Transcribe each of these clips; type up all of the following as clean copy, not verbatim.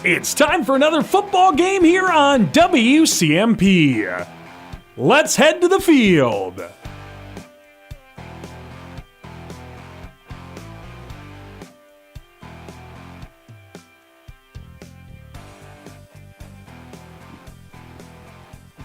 It's time for another football game here on WCMP. Let's head to the field.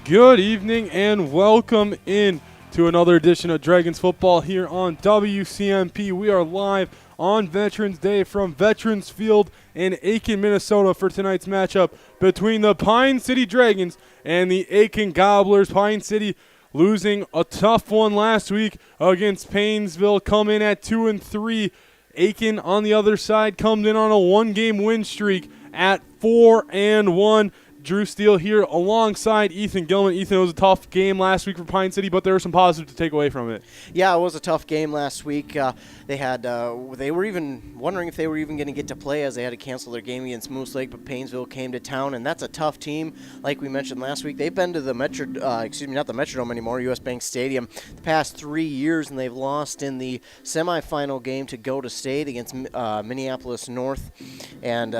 Good evening and welcome in to another edition of Dragons Football here on WCMP. We are live on Veterans Day from Veterans Field in Aitkin, Minnesota for tonight's matchup between the Pine City Dragons and the Aitkin Gobblers. Pine City losing a tough one last week against Painesville, come in at 2-3. Aitkin on the other side comes in on a one-game win streak at 4-1. Drew Steele here alongside Ethan Gilman. Ethan, it was a tough game last week for Pine City, but there were some positives to take away from it. Yeah, it was a tough game last week. They were even wondering if they were even going to get to play, as they had to cancel their game against Moose Lake, but Painesville came to town, and that's a tough team. Like we mentioned last week, they've been to the not the Metrodome anymore, U.S. Bank Stadium, the past 3 years, and they've lost in the semifinal game to go to state against Minneapolis North, and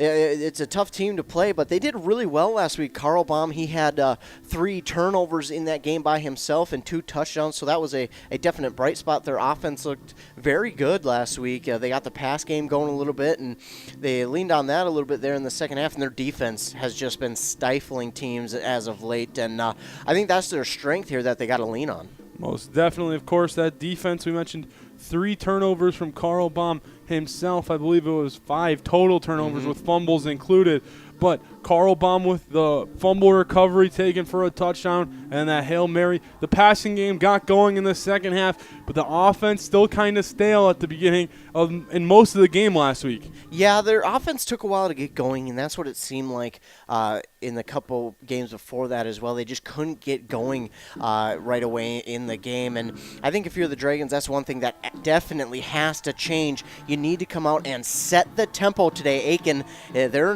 it's a tough team to play, but they did really well last week. Carl Baum, he had 3 turnovers in that game by himself and 2 touchdowns, so that was a definite bright spot. Their offense looked very good last week. They got the pass game going a little bit, and they leaned on that a little bit there in the second half, and their defense has just been stifling teams as of late, and I think that's their strength here that they got to lean on. Most definitely, of course, that defense we mentioned. 3 turnovers from Carl Baum himself. I believe it was 5 total turnovers with fumbles included. But Carl Baum with the fumble recovery taken for a touchdown and that Hail Mary. The passing game got going in the second half, but the offense still kind of stale at the beginning in most of the game last week. Yeah, their offense took a while to get going, and that's what it seemed like in the couple games before that as well. They just couldn't get going right away in the game. And I think if you're the Dragons, that's one thing that definitely has to change. You need to come out and set the tempo today. Aitkin, they're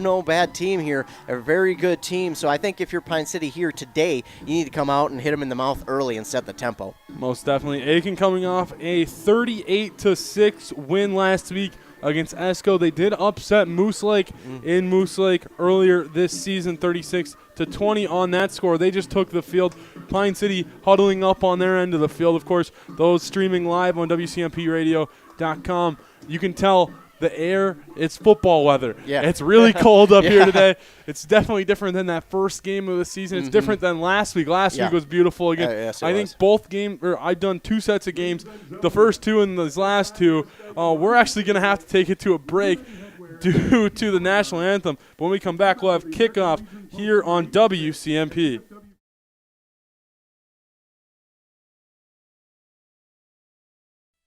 no bad team here. They're a very good team. So I think if you're Pine City here today, you need to come out and hit them in the mouth early and set the tempo. Most definitely. Aitkin coming off a 38-6 win last week against Esco. They did upset Moose Lake in Moose Lake earlier this season, 36-20 on that score. They just took the field. Pine City huddling up on their end of the field. Of course, those streaming live on WCMPradio.com. You can tell the air, it's football weather. Yeah. It's really cold up here today. It's definitely different than that first game of the season. It's different than last week. Last week was beautiful again. Yes, I think both games, I've done 2 sets of games. The first 2 and these last 2, we're actually going to have to take it to a break due to the national anthem. But when we come back, we'll have kickoff here on WCMP.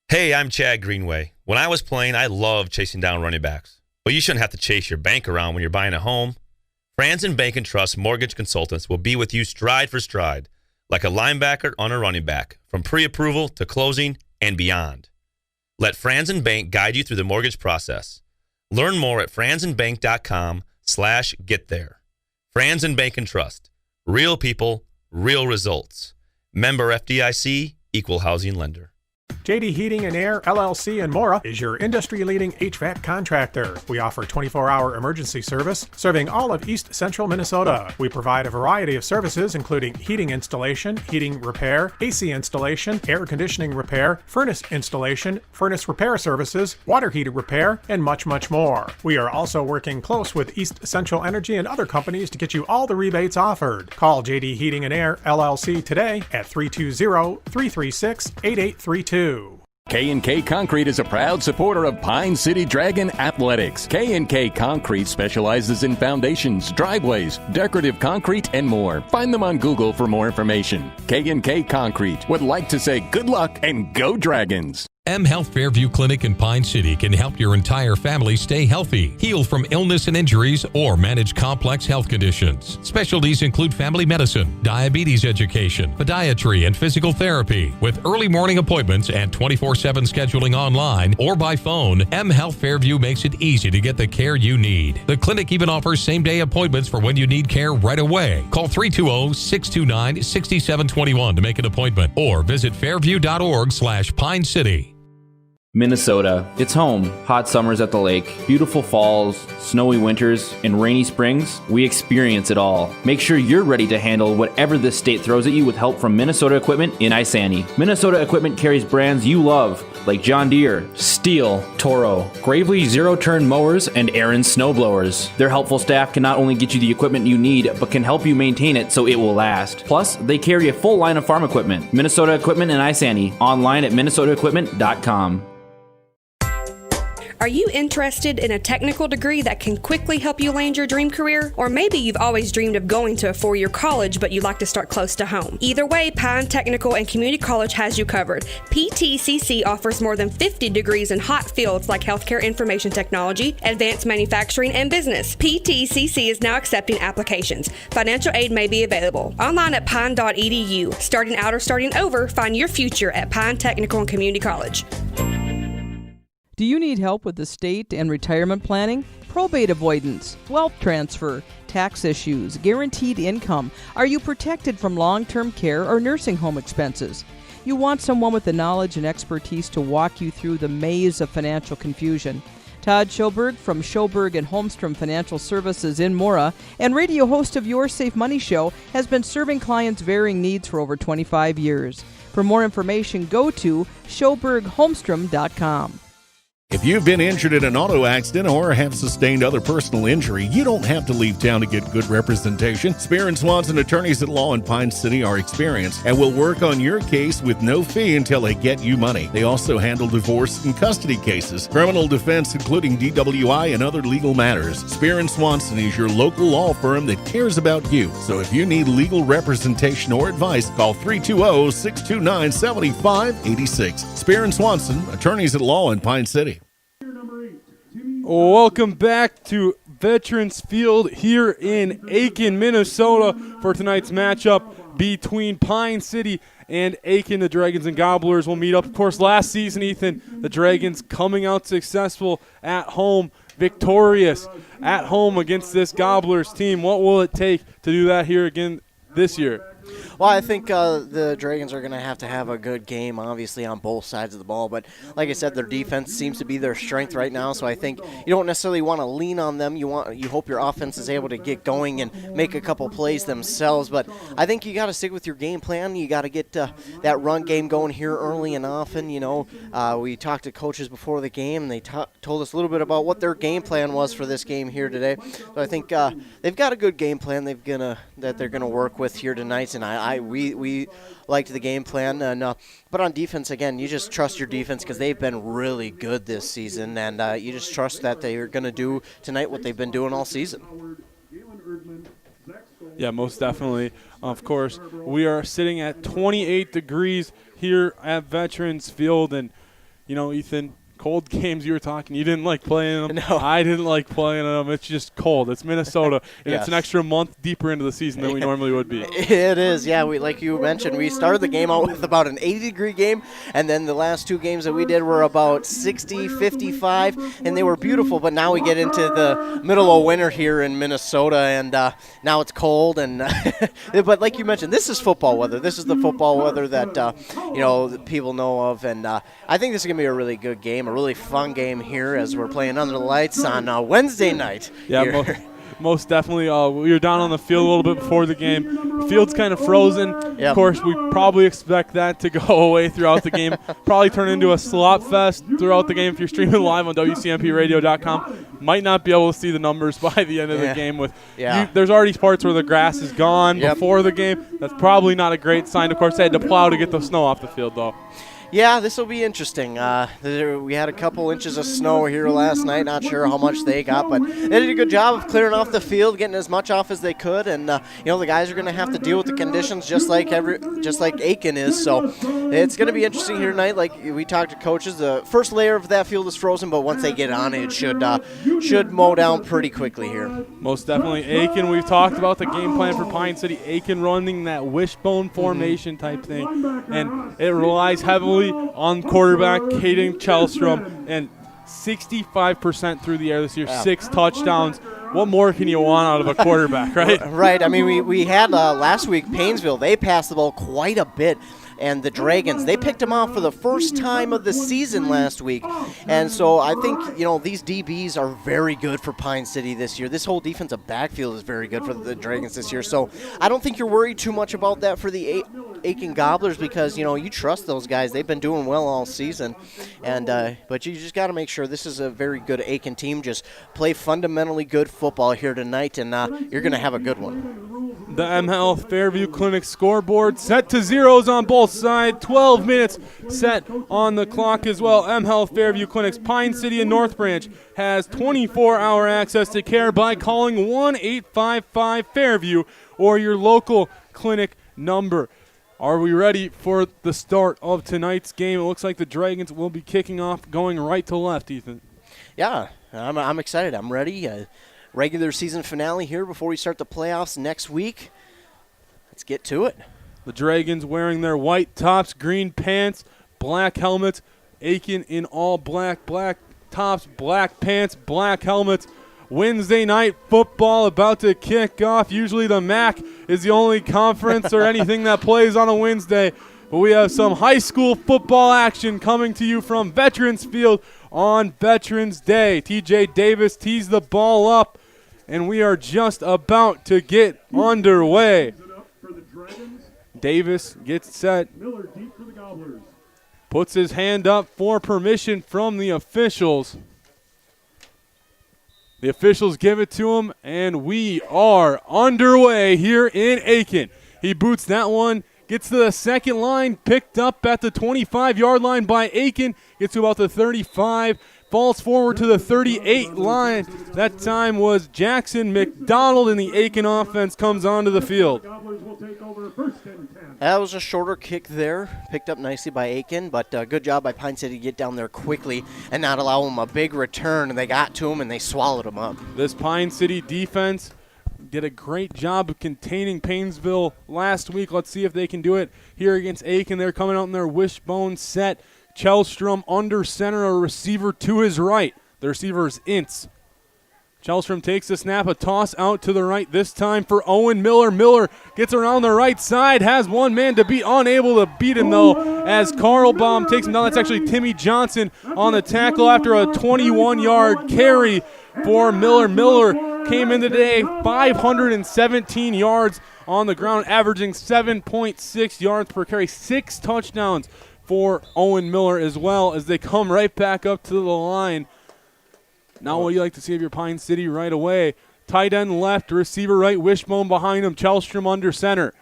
Hey, I'm Chad Greenway. When I was playing, I loved chasing down running backs. But you shouldn't have to chase your bank around when you're buying a home. Franz and Bank & Trust Mortgage Consultants will be with you stride for stride, like a linebacker on a running back, from pre-approval to closing and beyond. Let Franz and Bank guide you through the mortgage process. Learn more at franzandbank.com/get-there. Franz and Bank & Trust. Real people, real results. Member FDIC, Equal Housing Lender. JD Heating and Air, LLC in Mora is your industry-leading HVAC contractor. We offer 24-hour emergency service serving all of East Central Minnesota. We provide a variety of services including heating installation, heating repair, AC installation, air conditioning repair, furnace installation, furnace repair services, water heater repair, and much, much more. We are also working close with East Central Energy and other companies to get you all the rebates offered. Call JD Heating and Air, LLC today at 320-336-8832. K&K Concrete is a proud supporter of Pine City Dragon Athletics. K&K Concrete specializes in foundations, driveways, decorative concrete, and more. Find them on Google for more information. K&K Concrete would like to say good luck and go Dragons. M Health Fairview Clinic in Pine City can help your entire family stay healthy, heal from illness and injuries, or manage complex health conditions. Specialties include family medicine, diabetes education, podiatry, and physical therapy. With early morning appointments and 24/7 scheduling online or by phone, M Health Fairview makes it easy to get the care you need. The clinic even offers same-day appointments for when you need care right away. Call 320-629-6721 to make an appointment or visit fairview.org/Pine City. Minnesota. It's home. Hot summers at the lake, beautiful falls, snowy winters, and rainy springs. We experience it all. Make sure you're ready to handle whatever this state throws at you with help from Minnesota Equipment in Isani. Minnesota Equipment carries brands you love, like John Deere, Steel, Toro, Gravely zero-turn mowers, and Aaron snowblowers. Their helpful staff can not only get you the equipment you need, but can help you maintain it so it will last. Plus, they carry a full line of farm equipment. Minnesota Equipment in Isani. Online at minnesotaequipment.com. Are you interested in a technical degree that can quickly help you land your dream career? Or maybe you've always dreamed of going to a four-year college, but you'd like to start close to home. Either way, Pine Technical and Community College has you covered. PTCC offers more than 50 degrees in hot fields like healthcare information technology, advanced manufacturing, and business. PTCC is now accepting applications. Financial aid may be available. Online at pine.edu. Starting out or starting over, find your future at Pine Technical and Community College. Do you need help with estate and retirement planning, probate avoidance, wealth transfer, tax issues, guaranteed income? Are you protected from long-term care or nursing home expenses? You want someone with the knowledge and expertise to walk you through the maze of financial confusion. Todd Schoberg from Schoberg and Holmstrom Financial Services in Mora and radio host of Your Safe Money Show has been serving clients' varying needs for over 25 years. For more information, go to schobergholmstrom.com. If you've been injured in an auto accident or have sustained other personal injury, you don't have to leave town to get good representation. Spear and Swanson attorneys at law in Pine City are experienced and will work on your case with no fee until they get you money. They also handle divorce and custody cases, criminal defense, including DWI and other legal matters. Spear and Swanson is your local law firm that cares about you. So if you need legal representation or advice, call 320-629-7586. Spear and Swanson, attorneys at law in Pine City. Welcome back to Veterans Field here in Aitkin, Minnesota for tonight's matchup between Pine City and Aitkin. The Dragons and Gobblers will meet up. Of course, last season, Ethan, the Dragons coming out successful at home, victorious at home against this Gobblers team. What will it take to do that here again this year? Well, I think the Dragons are going to have a good game, obviously, on both sides of the ball. But like I said, their defense seems to be their strength right now. So I think you don't necessarily want to lean on them. You hope your offense is able to get going and make a couple plays themselves. But I think you got to stick with your game plan. You got to get that run game going here early and often. You know, we talked to coaches before the game, and they told us a little bit about what their game plan was for this game here today. So I think they've got a good game plan that they're gonna work with here tonight. And we liked the game plan, but on defense, again, you just trust your defense because they've been really good this season, and you just trust that they are going to do tonight what they've been doing all season. Yeah, most definitely. Of course, we are sitting at 28 degrees here at Veterans Field, and, you know, Ethan, cold games you were talking, you didn't like playing them. No. I didn't like playing them. It's just cold. It's Minnesota, and Yes. It's an extra month deeper into the season than we normally would be. It is, yeah. Like you mentioned, we started the game out with about an 80-degree game, and then the last two games that we did were about 60, 55, and they were beautiful. But now we get into the middle of winter here in Minnesota, and now it's cold. And but like you mentioned, this is football weather. This is the football weather that that people know of, and I think this is gonna be a really good game, a really fun game here as we're playing under the lights on Wednesday night. Yeah, most definitely. We were down on the field a little bit before the game. The field's kind of frozen. Yep. Of course, we probably expect that to go away throughout the game. Probably turn into a slop fest throughout the game if you're streaming live on WCMPradio.com. Might not be able to see the numbers by the end of the game. There's already parts where the grass is gone before the game. That's probably not a great sign. Of course, they had to plow to get the snow off the field, though. Yeah, this will be interesting. We had a couple inches of snow here last night. Not sure how much they got, but they did a good job of clearing off the field, getting as much off as they could. And the guys are going to have to deal with the conditions just like Aitkin is. So it's going to be interesting here tonight. Like we talked to coaches, the first layer of that field is frozen, but once they get on it, should mow down pretty quickly here. Most definitely, Aitkin. We've talked about the game plan for Pine City. Aitkin running that wishbone formation type thing, and it relies heavily on quarterback Caden Chelstrom, and 65% through the air this year, 6 touchdowns. What more can you want out of a quarterback, right? Right. I mean, we had last week Painesville. They passed the ball quite a bit. and the Dragons. They picked him off for the first time of the season last week. And so I think, these DBs are very good for Pine City this year. This whole defensive backfield is very good for the Dragons this year. So I don't think you're worried too much about that for the Aitkin Gobblers because, you trust those guys. They've been doing well all season. And but you just got to make sure this is a very good Aitkin team. Just play fundamentally good football here tonight, and you're going to have a good one. The M Health Fairview Clinic scoreboard set to zeros on both sides. 12 minutes set on the clock as well. M Health Fairview Clinics, Pine City and North Branch has 24-hour access to care by calling 1-855-FAIRVIEW or your local clinic number. Are we ready for the start of tonight's game? It looks like the Dragons will be kicking off going right to left, Ethan. Yeah, I'm excited. I'm ready. Regular season finale here before we start the playoffs next week. Let's get to it. The Dragons wearing their white tops, green pants, black helmets. Aitkin in all black, black tops, black pants, black helmets. Wednesday night football about to kick off. Usually the MAC is the only conference or anything that plays on a Wednesday. But we have some high school football action coming to you from Veterans Field on Veterans Day. TJ Davis tees the ball up, and we are just about to get underway. Davis gets set, puts his hand up for permission from the officials. The officials give it to him, and we are underway here in Aitkin. He boots that one, gets to the second line, picked up at the 25-yard line by Aitkin, gets to about the 35, falls forward to the 38 line. That time was Jackson McDonald, and the Aitkin offense comes onto the field. That was a shorter kick there, picked up nicely by Aitkin, but good job by Pine City to get down there quickly and not allow him a big return. And they got to him, and they swallowed him up. This Pine City defense did a great job of containing Painesville last week. Let's see if they can do it here against Aitkin. They're coming out in their wishbone set. Chelstrom under center, a receiver to his right. The receiver is Ince. Chelstrom takes the snap, a toss out to the right, this time for Owen Miller. Miller gets around the right side, has one man to beat, unable to beat him though, as Carlbaum takes him down. That's actually Timmy Johnson on the tackle after a 21-yard carry for Miller. Miller came in today 517 yards on the ground, averaging 7.6 yards per carry, 6 touchdowns for Owen Miller as well as they come right back up to the line. Now what do you like to see of your Pine City right away? Tight end left, receiver right, wishbone behind him, Chelstrom under center.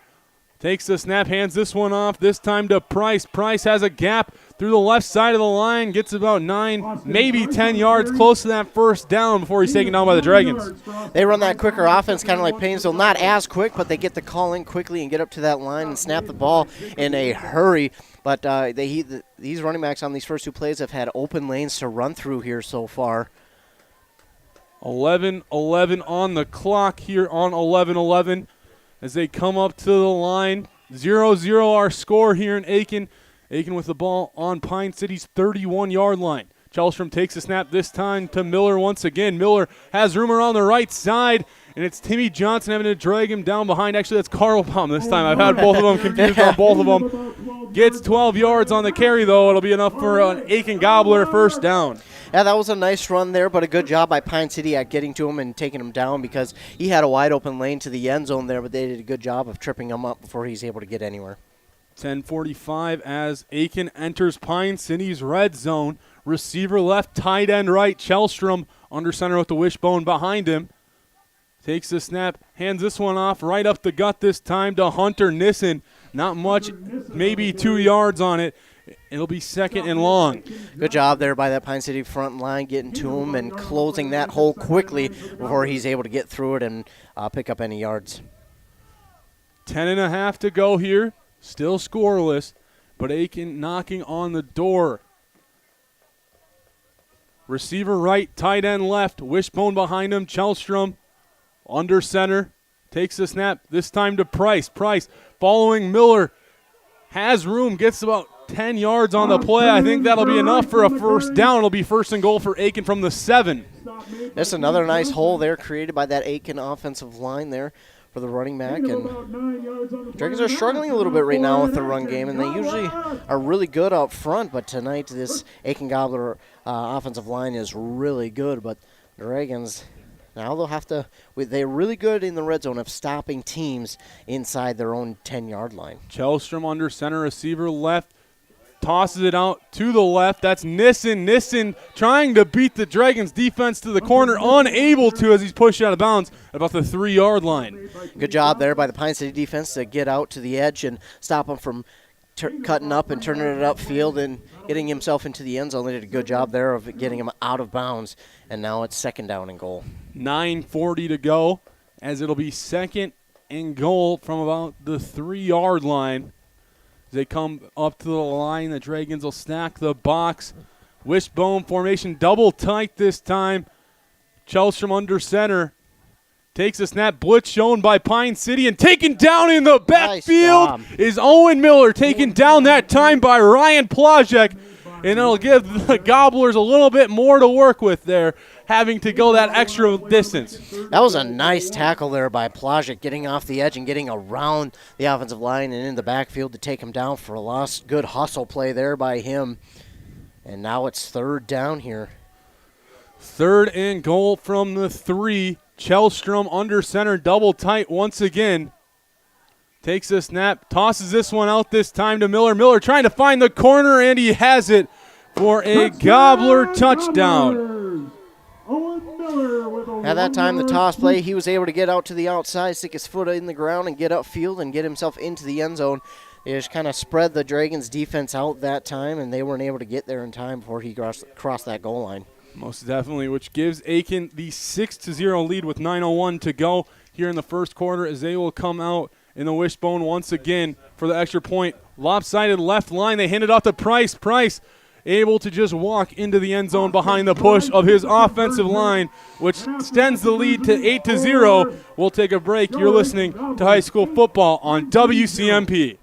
Takes the snap, hands this one off, this time to Price. Price has a gap through the left side of the line, gets about 9, maybe 10 yards close to that first down before he's taken down by the Dragons. They run that quicker offense, kind of like Painesville. Not as quick, but they get the call in quickly and get up to that line and snap the ball in a hurry. But these running backs on these first 2 plays have had open lanes to run through here so far. 11-11 on the clock here on 11-11 as they come up to the line. 0-0 our score here in Aitkin. Aitkin with the ball on Pine City's 31-yard line. Chelstrom takes the snap this time to Miller once again. Miller has room around the right side, and it's Timmy Johnson having to drag him down behind. Actually, that's Carlbaum this time. I've had both of them confused on both of them. Gets 12 yards on the carry, though. It'll be enough for an Aitkin Gobbler first down. Yeah, that was a nice run there, but a good job by Pine City at getting to him and taking him down because he had a wide open lane to the end zone there, but they did a good job of tripping him up before he's able to get anywhere. 10:45 as Aitkin enters Pine City's red zone. Receiver left, tight end right, Chelstrom under center with the wishbone behind him. Takes the snap, hands this one off right up the gut this time to Hunter Nissen. Not much, maybe 2 yards on it. It'll be second and long. Good job there by that Pine City front line, getting to him and closing that hole quickly before he's able to get through it and pick up any yards. 10.5 to go here. Still scoreless, but Aitkin knocking on the door. Receiver right, tight end left, wishbone behind him, Chelstrom under center. Takes the snap, this time to Price. Price following Miller. Has room, gets about 10 yards on the play. I think that'll be enough for a first down. It'll be first and goal for Aitkin from the 7. That's another nice hole there created by that Aitkin offensive line there. for the running back. And Dragons are struggling a little bit right now with the run game, and they usually are really good up front, but tonight this Aitkin Gobbler offensive line is really good. But Dragons, now they'll have to, they're really good in the red zone of stopping teams inside their own 10-yard line. Chelstrom under center, receiver left. Tosses it out to the left. That's Nissen. Nissen trying to beat the Dragons defense to the corner. Unable to as he's pushed out of bounds at about the 3-yard line. Good job there by the Pine City defense to get out to the edge and stop him from cutting up and turning it upfield and getting himself into the end zone. They did a good job there of getting him out of bounds. And now it's 2nd down and goal. 9:40 to go as it'll be 2nd and goal from about the 3-yard line. They come up to the line. The Dragons will stack the box. Wishbone formation, double tight this time. Chelstrom under center. Takes a snap. Blitz shown by Pine City and taken down in the backfield is Owen Miller. Taken down that time by Ryan Plajek. And it'll give the Gobblers a little bit more to work with there, having to go that extra distance. That was a nice tackle there by Plajek, getting off the edge and getting around the offensive line and in the backfield to take him down for a loss. Good hustle play there by him. And now it's 3rd down here. 3rd and goal from the 3. Chelstrom under center, double tight once again. Takes a snap, tosses this one out this time to Miller. Miller trying to find the corner, and he has it for a Gobbler touchdown. At that time, the toss play, he was able to get out to the outside, stick his foot in the ground, and get upfield and get himself into the end zone. They just kind of spread the Dragons' defense out that time, and they weren't able to get there in time before he crossed that goal line. Most definitely, which gives Aitkin the 6-0 lead with 9:01 to go here in the first quarter as they will come out in the wishbone once again for the extra point. Lopsided left line. They hand it off to Price. Price able to just walk into the end zone behind the push of his offensive line, which extends the lead to 8-0. We'll take a break. You're listening to High School Football on WCMP.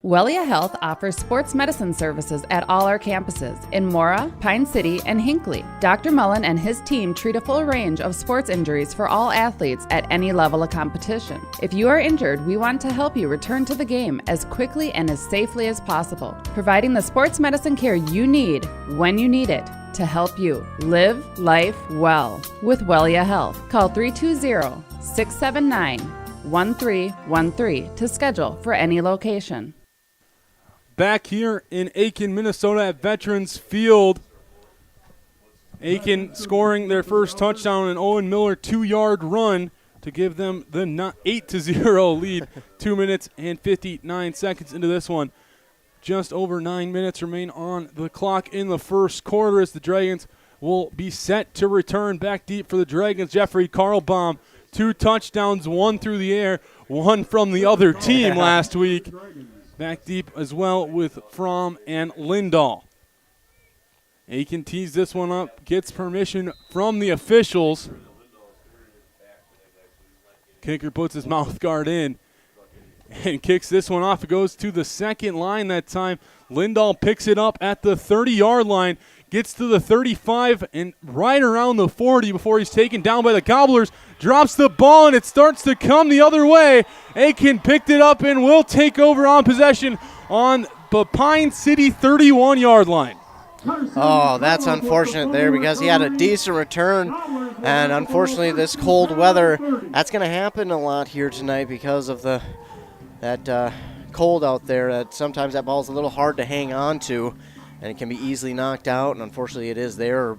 Wellia Health offers sports medicine services at all our campuses in Mora, Pine City, and Hinckley. Dr. Mullen and his team treat a full range of sports injuries for all athletes at any level of competition. If you are injured, we want to help you return to the game as quickly and as safely as possible, providing the sports medicine care you need when you need it to help you live life well with Wellia Health. Call 320-679-1313 to schedule for any location. Back here in Aitkin, Minnesota at Veterans Field. Aitkin scoring their first touchdown, an Owen Miller 2-yard run to give them the 8-0 lead. 2 minutes and 59 seconds into this one. Just over 9 minutes remain on the clock in the first quarter as the Dragons will be set to return. Back deep for the Dragons, Jeffrey Karlbaum. 2 touchdowns, 1 through the air, 1 from the other team last week. Back deep as well with Fromm and Lindahl. Aitkin tees this one up, gets permission from the officials. Kicker puts his mouth guard in and kicks this one off. It goes to the second line that time. Lindahl picks it up at the 30-yard line, gets to the 35 and right around the 40 before he's taken down by the Gobblers. Drops the ball, and it starts to come the other way. Aitkin picked it up and will take over on possession on the Pine City 31-yard line. Oh, that's unfortunate there because he had a decent return. And unfortunately, this cold weather, that's going to happen a lot here tonight because of that cold out there. Sometimes that ball's a little hard to hang on to, and it can be easily knocked out. And unfortunately, it is there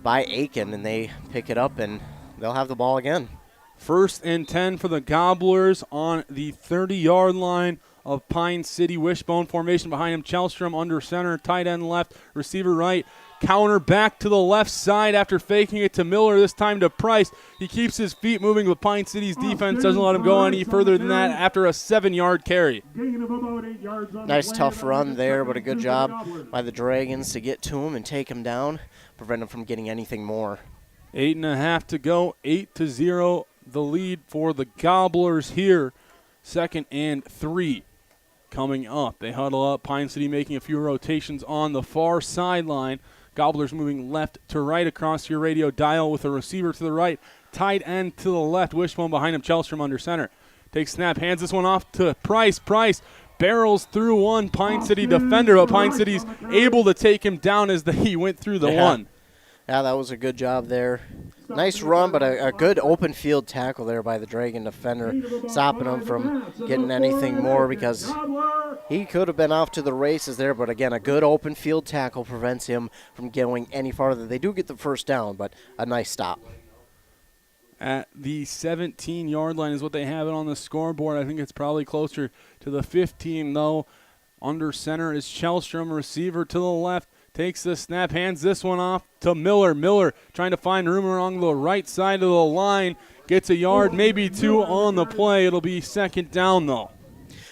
by Aitkin, and they pick it up, and they'll have the ball again. 1st and 10 for the Gobblers on the 30-yard line of Pine City. Wishbone formation behind him. Chelstrom under center, tight end left, receiver right. Counter back to the left side after faking it to Miller, this time to Price. He keeps his feet moving, but Pine City's defense doesn't let him go any further than that after a 7-yard carry. Nice tough run there, but a good job by the Dragons to get to him and take him down, prevent him from getting anything more. 8.5 to go, 8-0 the lead for the Gobblers here. 2nd and 3 coming up. They huddle up. Pine City making a few rotations on the far sideline. Gobblers moving left to right across your radio dial with a receiver to the right. tight end to the left. Wishbone behind him. Chelstrom under center. Takes snap, hands this one off to Price. Price barrels through one Pine City defender, but Pine City's able to take him down as he went through the one. Yeah, that was a good job there. Nice run, but a good open field tackle there by the Dragon defender, stopping him from getting anything more because he could have been off to the races there. But again, a good open field tackle prevents him from going any farther. They do get the first down, but a nice stop. At the 17-yard line is what they have it on the scoreboard. I think it's probably closer to the 15, though. Under center is Chelstrom, receiver to the left. Takes the snap, hands this one off to Miller. Miller trying to find room along the right side of the line. Gets a yard, maybe two on the play. It'll be second down, though.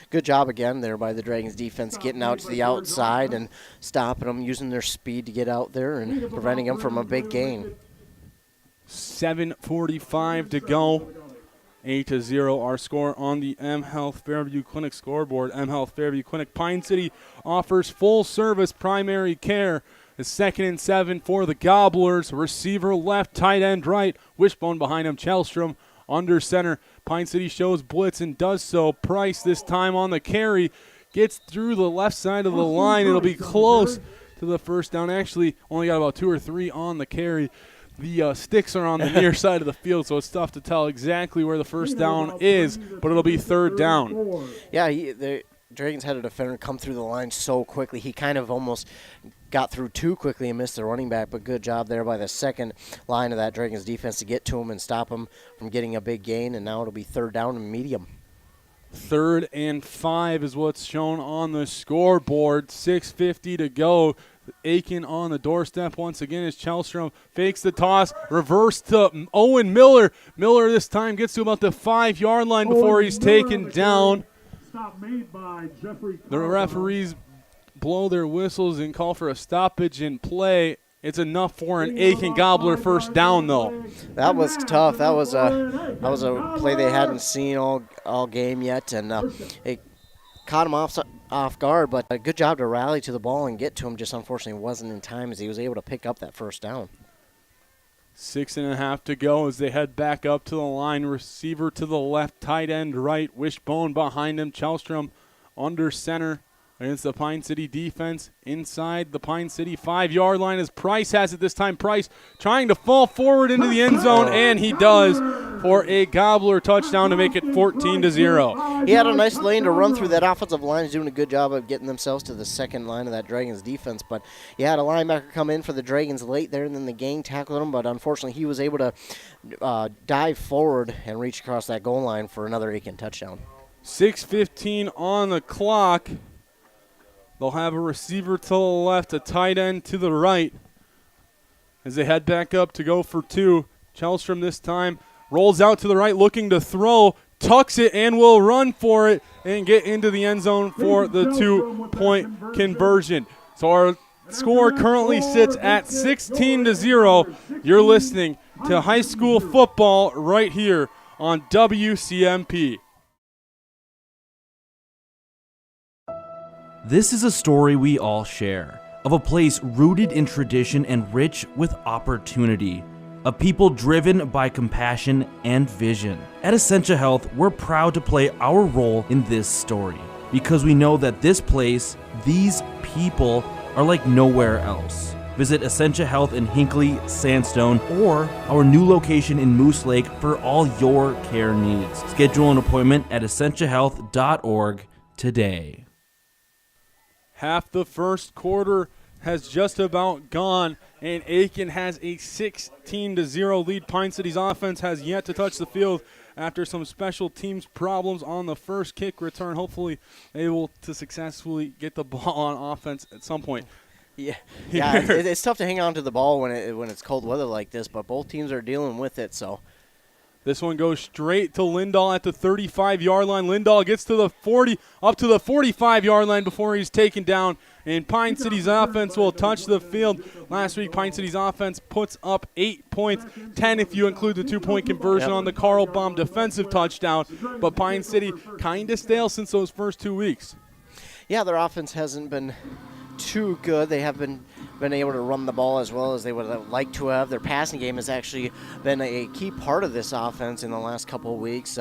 Good job again there by the Dragons defense getting out to the outside and stopping them, using their speed to get out there and preventing them from a big gain. 7:45 to go. 8-0 our score on the M Health Fairview Clinic scoreboard. M Health Fairview Clinic. Pine City offers full service primary care. The 2nd and 7 for the Gobblers. Receiver left, tight end right. Wishbone behind him. Chelstrom under center. Pine City shows blitz and does so. Price this time on the carry. Gets through the left side of the line. It'll be close to the first down. Actually, only got about 2 or 3 on the carry. The sticks are on the near side of the field, so it's tough to tell exactly where the first down is, but it'll be third down. Yeah, the Dragons had a defender come through the line so quickly. He kind of almost got through too quickly and missed the running back, but good job there by the second line of that Dragons defense to get to him and stop him from getting a big gain, and now it'll be third down and medium. 3rd and 5 is what's shown on the scoreboard. 6:50 to go. Aitkin on the doorstep once again as Chelstrom fakes the toss, reverse to Owen Miller. Miller this time gets to about the 5-yard line before he's taken down. The referees blow their whistles and call for a stoppage in play. It's enough for an Aitkin Gobbler first down, though. That was tough. That was a play they hadn't seen all game yet, and it caught him off guard, but a good job to rally to the ball and get to him. Just unfortunately wasn't in time as he was able to pick up that first down. 6.5 to go as they head back up to the line. Receiver to the left, tight end right. Wishbone behind him. Chelstrom under center against the Pine City defense. Inside the Pine City 5-yard line as Price has it this time. Price trying to fall forward into the end zone, and he does for a Gobbler touchdown to make it 14-0. He had a nice lane to run through. That offensive line is doing a good job of getting themselves to the second line of that Dragons defense. But you had a linebacker come in for the Dragons late there, and then the gang tackled him. But unfortunately, he was able to dive forward and reach across that goal line for another Aitkin touchdown. 6:15 on the clock. They'll have a receiver to the left, a tight end to the right as they head back up to go for 2. Chelstrom this time rolls out to the right looking to throw, tucks it, and will run for it and get into the end zone for the 2-point conversion. So our score currently sits at 16-0. You're listening to high school football right here on WCMP. This is a story we all share, of a place rooted in tradition and rich with opportunity, of people driven by compassion and vision. At Essentia Health, we're proud to play our role in this story, because we know that this place, these people, are like nowhere else. Visit Essentia Health in Hinckley, Sandstone, or our new location in Moose Lake for all your care needs. Schedule an appointment at essentiahealth.org today. Half the first quarter has just about gone, and Aitkin has a 16-0 lead. Pine City's offense has yet to touch the field after some special teams problems on the first kick return. Hopefully able to successfully get the ball on offense at some point. Yeah, it's tough to hang on to the ball when it's cold weather like this, but both teams are dealing with it, so. This one goes straight to Lindahl at the 35-yard line. Lindahl gets to the 40, up to the 45-yard line before he's taken down. And Pine City's offense will touch the field. Last week, Pine City's offense puts up 8 points, 10 if you include the 2-point conversion on the Carl Baum defensive touchdown. But Pine City kind of stale since those first 2 weeks. Yeah, their offense hasn't been too good. They have been been able to run the ball as well as they would have liked to have. Their passing game has actually been a key part of this offense in the last couple of weeks.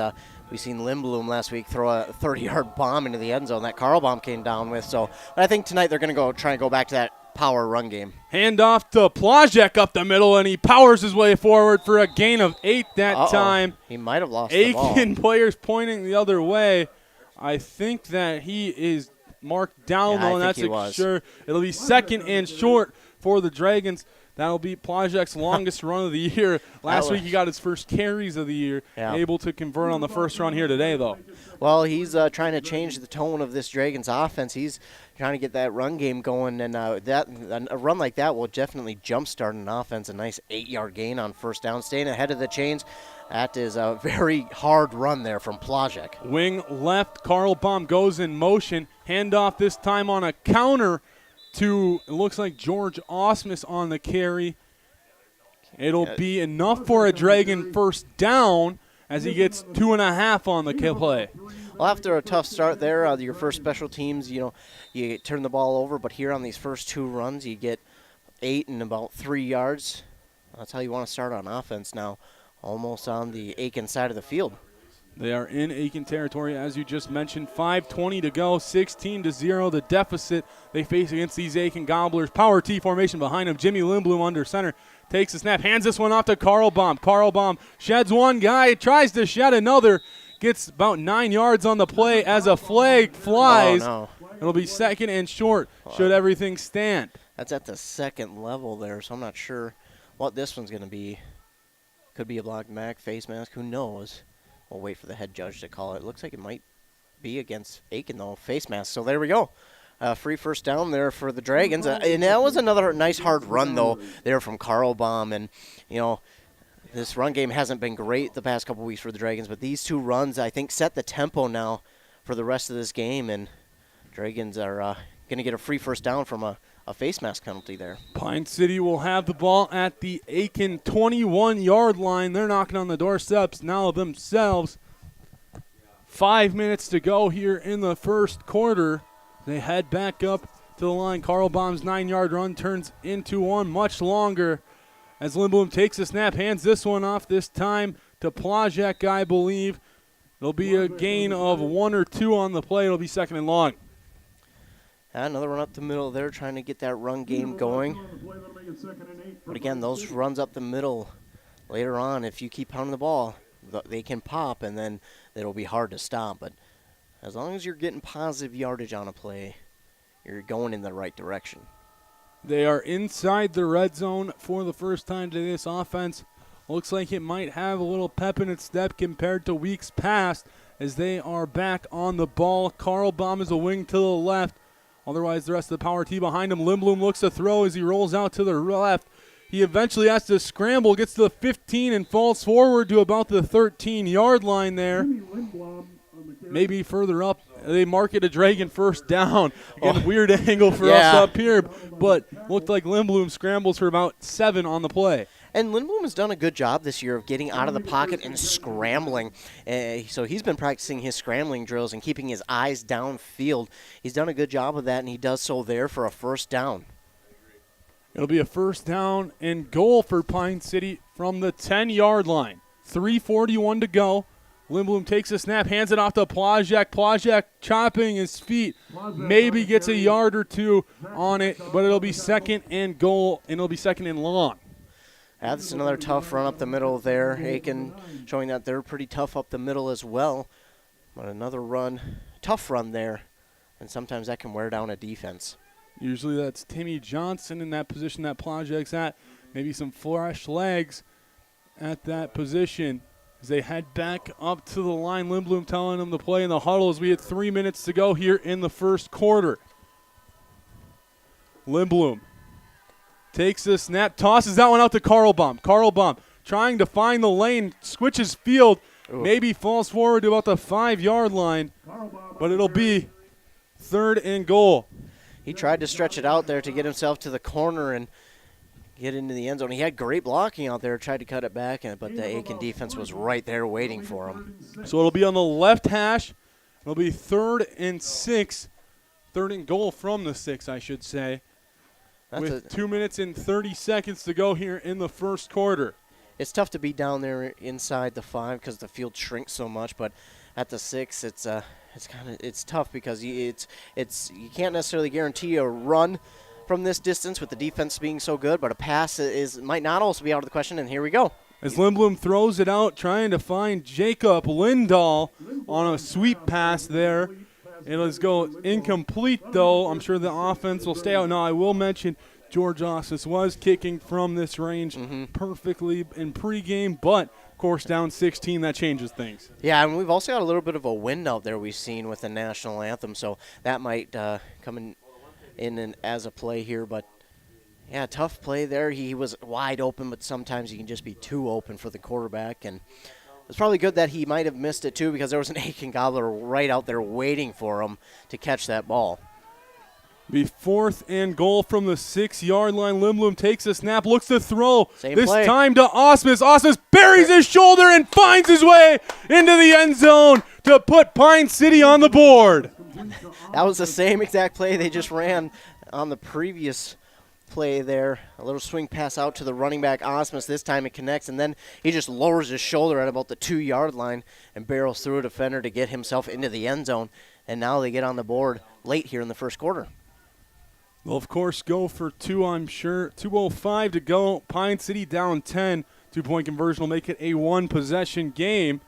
We've seen Lindblom last week throw a 30-yard bomb into the end zone that Carl Baum came down with. So, but I think tonight they're going to try and go back to that power run game. Hand off to Plajek up the middle, and he powers his way forward for a gain of 8 that time. He might have lost the ball. Aitkin players pointing the other way. I think that he is marked down, though, and that's sure. It'll be second and short for the Dragons. That'll be Plajek's longest run of the year. Last week he got his first carries of the year, able to convert on the first run here today, though. Well, he's trying to change the tone of this Dragons offense. He's trying to get that run game going, and a run like that will definitely jumpstart an offense. A nice 8-yard gain on first down, staying ahead of the chains. That is a very hard run there from Plajek. Wing left, Carl Baum goes in motion. Handoff this time on a counter to, it looks like George Osmus on the carry. It'll be enough for a Dragon first down as he gets 2.5 on the play. Well, after a tough start there, your first special teams, you turn the ball over, but here on these first 2 runs, you get 8 and about 3 yards. That's how you want to start on offense now, almost on the Aitkin side of the field. They are in Aitkin territory, as you just mentioned. 5:20 to go, 16-0. The deficit they face against these Aitkin Gobblers. Power T formation behind him. Jimmy Lindblom under center. Takes the snap, hands this one off to Carl Baum. Carl Baum sheds one guy, tries to shed another. Gets about 9 yards on the play as a flag flies. Oh, no. It'll be second and short should everything stand. That's at the second level there, so I'm not sure what this one's going to be. Could be a blocked back, face mask, who knows? We'll wait for the head judge to call it. Looks like it might be against Aitkin, though, face mask. So there we go. Free first down there for the Dragons. And that was another nice hard run, though, there from Carl Baum. And, this run game hasn't been great the past couple weeks for the Dragons, but these 2 runs, I think, set the tempo now for the rest of this game. And Dragons are going to get a free first down from a face mask penalty there. Pine City will have the ball at the Aitkin 21-yard line. They're knocking on the doorsteps now themselves. 5 minutes to go here in the first quarter. They head back up to the line. Carl Baum's 9-yard run turns into one much longer as Lindblom takes a snap, hands this one off this time to Plajek, I believe. It'll be a gain of 1 or 2 on the play. It'll be second and long. Another run up the middle there, trying to get that run game going. But again, those runs up the middle later on, if you keep pounding the ball, they can pop, and then it'll be hard to stop. But as long as you're getting positive yardage on a play, you're going in the right direction. They are inside the red zone for the first time today. This offense looks like it might have a little pep in its step compared to weeks past as they are back on the ball. Carl Baum is a wing to the left. Otherwise, the rest of the power T behind him. Lindblom looks to throw as he rolls out to the left. He eventually has to scramble, gets to the 15, and falls forward to about the 13-yard line there. Maybe further up. They mark it a Dragon first down. Again, weird angle for us up here, but looked like Lindblom scrambles for about 7 on the play. And Lindblom has done a good job this year of getting out of the pocket and scrambling. So he's been practicing his scrambling drills and keeping his eyes downfield. He's done a good job of that, and he does so there for a first down. It'll be a first down and goal for Pine City from the 10-yard line. 3:41 to go. Lindblom takes a snap, hands it off to Plajek. Plajek chopping his feet. Maybe gets a yard or 2 on it, but it'll be second and goal, and it'll be second and long. That's another tough run up the middle there. Aitkin showing that they're pretty tough up the middle as well. But another run, tough run there, and sometimes that can wear down a defense. Usually that's Timmy Johnson in that position that Plajek's at. Maybe some fresh legs at that position as they head back up to the line. Lindblom telling them to play in the huddle as we had 3 minutes to go here in the first quarter. Lindblom takes the snap, tosses that one out to Carl Baum. Carl Baum trying to find the lane, switches field, maybe falls forward to about the 5-yard line, but it'll be third and goal. He tried to stretch it out there to get himself to the corner and get into the end zone. He had great blocking out there, tried to cut it back, but the Aitkin defense was right there waiting for him. So it'll be on the left hash. It'll be 3rd and 6. 3rd and goal from the 6, I should say. with 2 minutes and 30 seconds to go here in the first quarter. It's tough to be down there inside the 5 because the field shrinks so much, but at the 6, it's tough because you can't necessarily guarantee a run from this distance with the defense being so good, but a pass might not also be out of the question, and here we go. As Lindblom throws it out, trying to find Jacob Lindahl on a sweep pass there. It'll just go incomplete, though. I'm sure the offense will stay out. Now, I will mention George Ostis was kicking from this range perfectly in pregame, but, of course, down 16, that changes things. Yeah, and we've also got a little bit of a wind out there we've seen with the national anthem, so that might come in as a play here. But, yeah, tough play there. He was wide open, but sometimes he can just be too open for the quarterback. And it's probably good that he might have missed it, too, because there was an Aitkin gobbler right out there waiting for him to catch that ball. Be 4th and goal from the 6-yard line. Lindblom takes a snap, looks to throw. This time to Osmus. Osmus buries his shoulder and finds his way into the end zone to put Pine City on the board. That was the same exact play they just ran on the previous play there. A little swing pass out to the running back, Osmus. This time it connects, and then he just lowers his shoulder at about the 2-yard line and barrels through a defender to get himself into the end zone. And now they get on the board late here in the first quarter. They'll, of course, go for 2, I'm sure. 2:05 to go. Pine City down 10. 2-point conversion will make it a 1-possession game.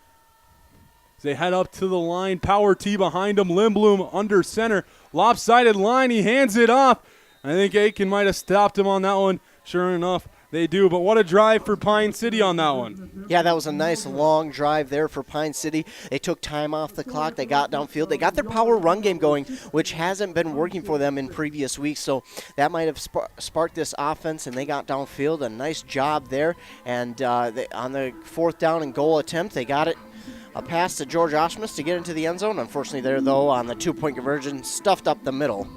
As they head up to the line, power tee behind him. Lindblom under center. Lopsided line. He hands it off. I think Aitkin might have stopped him on that one. Sure enough, they do. But what a drive for Pine City on that one. Yeah, that was a nice long drive there for Pine City. They took time off the clock. They got downfield. They got their power run game going, which hasn't been working for them in previous weeks. So that might have sparked this offense, and they got downfield. A nice job there. And on the 4th down and goal attempt, they got it. A pass to George Osmus to get into the end zone. Unfortunately there, though, on the 2-point conversion, stuffed up the middle.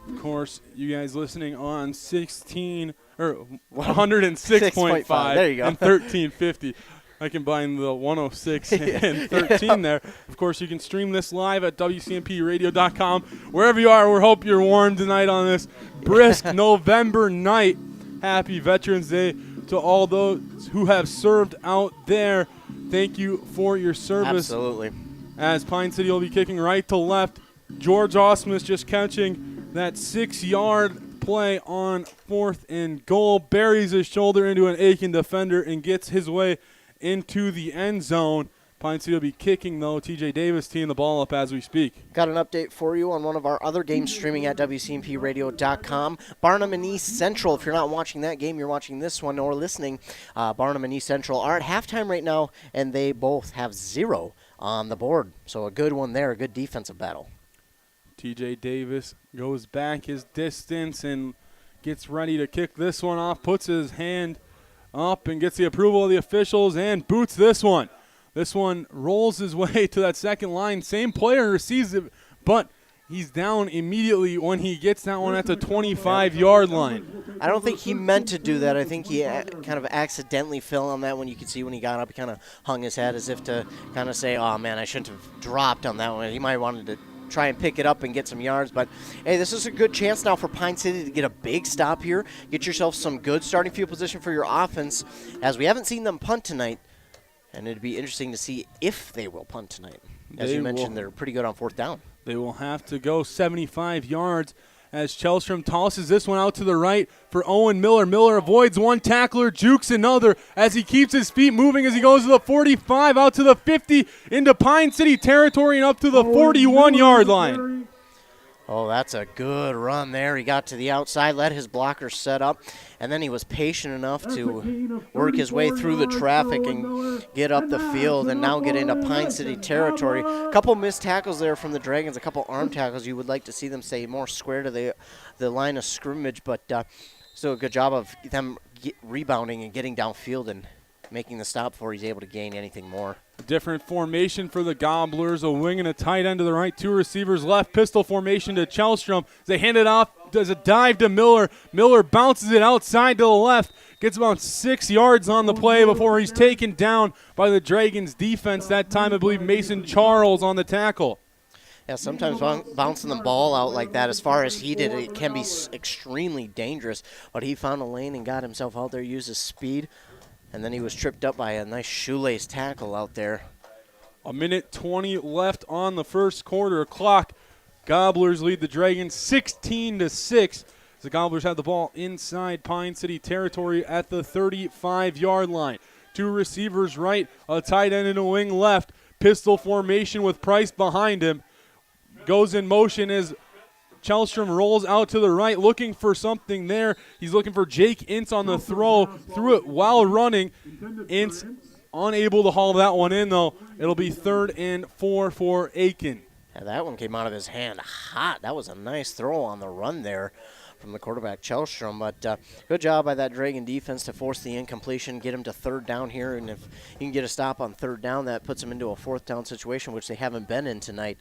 Of course, you guys listening on 106.5 there you go. and 1350. I combine the 106 and 13 there. Of course, you can stream this live at WCMPradio.com. Wherever you are, we hope you're warm tonight on this brisk November night. Happy Veterans Day to all those who have served out there. Thank you for your service. Absolutely. As Pine City will be kicking right to left. George Osmus just catching that 6-yard play on 4th and goal. Buries his shoulder into an Aitkin defender and gets his way into the end zone. Pine City will be kicking, though. TJ Davis teeing the ball up as we speak. Got an update for you on one of our other games streaming at WCMPradio.com. Barnum and East Central. If you're not watching that game, you're watching this one or listening. Barnum and East Central are at halftime right now, and they both have 0 on the board. So a good one there, a good defensive battle. TJ Davis goes back his distance and gets ready to kick this one off, puts his hand up and gets the approval of the officials and boots this one. This one rolls his way to that second line. Same player receives it, but he's down immediately when he gets that one at the 25-yard line. I don't think he meant to do that. I think he kind of accidentally fell on that one. You could see when he got up, he kind of hung his head as if to kind of say, oh, man, I shouldn't have dropped on that one. He might have wanted to try and pick it up and get some yards. But, hey, this is a good chance now for Pine City to get a big stop here, get yourself some good starting field position for your offense, as we haven't seen them punt tonight. And it'd be interesting to see if they will punt tonight. As you mentioned, they're pretty good on 4th down. They will have to go 75 yards as Chelstrom tosses this one out to the right for Owen Miller. Miller avoids one tackler, jukes another as he keeps his feet moving as he goes to the 45, out to the 50, into Pine City territory and up to the 41-yard line. Oh, that's a good run there. He got to the outside, let his blocker set up, and then he was patient enough to work his way through the traffic and get up the field and now get into Pine City territory. A couple missed tackles there from the Dragons, a couple arm tackles. You would like to see them stay more square to the line of scrimmage, but still a good job of them rebounding and getting downfield and making the stop before he's able to gain anything more. Different formation for the Gobblers, a wing and a tight end to the right, 2 receivers left, pistol formation to Chelstrom. They hand it off, does a dive to Miller. Miller bounces it outside to the left, gets about 6 yards on the play before he's taken down by the Dragons defense. That time, I believe, Mason Charles on the tackle. Yeah, sometimes bouncing the ball out like that, as far as he did, it can be extremely dangerous. But he found a lane and got himself out there, used his speed, and then he was tripped up by a nice shoelace tackle out there. 1:20 left on the first quarter clock. Gobblers lead the Dragons 16-6. The Gobblers have the ball inside Pine City territory at the 35-yard line. Two receivers right, a tight end and a wing left. Pistol formation with Price behind him. Goes in motion as Chelstrom rolls out to the right, looking for something there. He's looking for Jake Ince on the throw. Threw it while running. Ince unable to haul that one in, though. It'll be 3rd and 4 for Aitkin. Yeah, that one came out of his hand hot. That was a nice throw on the run there from the quarterback, Chelstrom. But good job by that Dragon defense to force the incompletion, get him to 3rd down here. And if you can get a stop on 3rd down, that puts them into a 4th down situation, which they haven't been in tonight.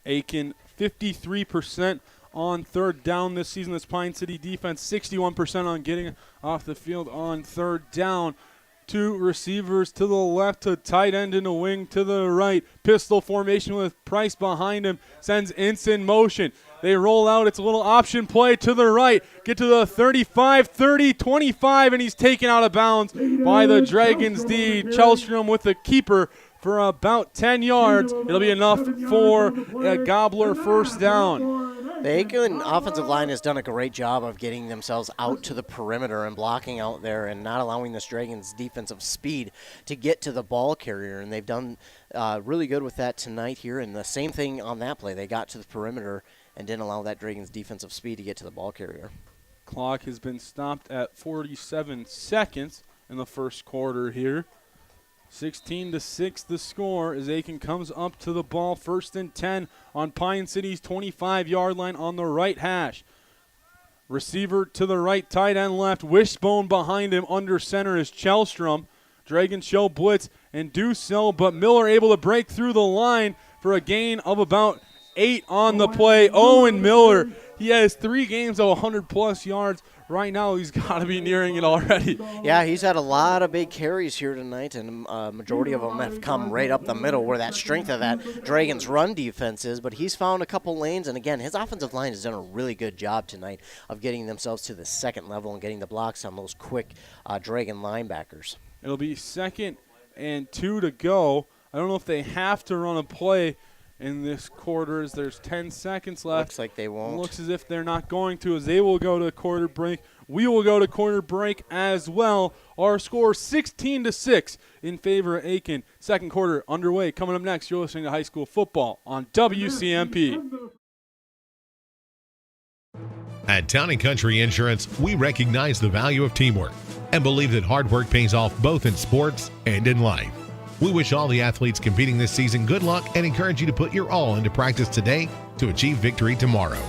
Aitkin, 53% on 3rd down this season. This Pine City defense, 61% on getting off the field on 3rd down. Two receivers to the left, to tight end in a wing to the right. Pistol formation with Price behind him. Sends Ince in motion. They roll out. It's a little option play to the right. Get to the 35, 30, 25, and he's taken out of bounds by the Dragons D. Chelstrom with the keeper for about 10 yards. It'll be enough for a Gobbler 1st down. The Aitkin offensive line has done a great job of getting themselves out to the perimeter and blocking out there and not allowing this Dragons defensive speed to get to the ball carrier. And they've done really good with that tonight here. And the same thing on that play. They got to the perimeter and didn't allow that Dragons defensive speed to get to the ball carrier. Clock has been stopped at 47 seconds in the first quarter here. 16-6 the score as Aitkin comes up to the ball. 1st and 10 on Pine City's 25-yard line on the right hash. Receiver to the right, tight end left. Wishbone behind him. Under center is Chelstrom. Dragons show blitz and do so, but Miller able to break through the line for a gain of about 8 on the play. Owen Miller, he has 3 games of 100-plus yards. Right now, he's got to be nearing it already. Yeah, he's had a lot of big carries here tonight, and a majority of them have come right up the middle where that strength of that Dragons run defense is. But he's found a couple lanes, and again, his offensive line has done a really good job tonight of getting themselves to the 2nd level and getting the blocks on those quick Dragon linebackers. It'll be 2nd and 2 to go. I don't know if they have to run a play in this quarter as there's 10 seconds left. Looks like they won't. Looks as if they're not going to, as they will go to quarter break. We will go to quarter break as well. Our score 16-6 in favor of Aitkin. 2nd quarter underway. Coming up next, you're listening to High School Football on WCMP. At Town & Country Insurance, we recognize the value of teamwork and believe that hard work pays off both in sports and in life. We wish all the athletes competing this season good luck and encourage you to put your all into practice today to achieve victory tomorrow.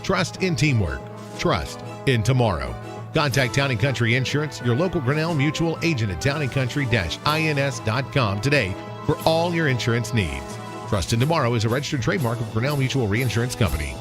Trust in teamwork. Trust in tomorrow. Contact Town & Country Insurance, your local Grinnell Mutual agent at towncountry-ins.com today for all your insurance needs. Trust in Tomorrow is a registered trademark of Grinnell Mutual Reinsurance Company.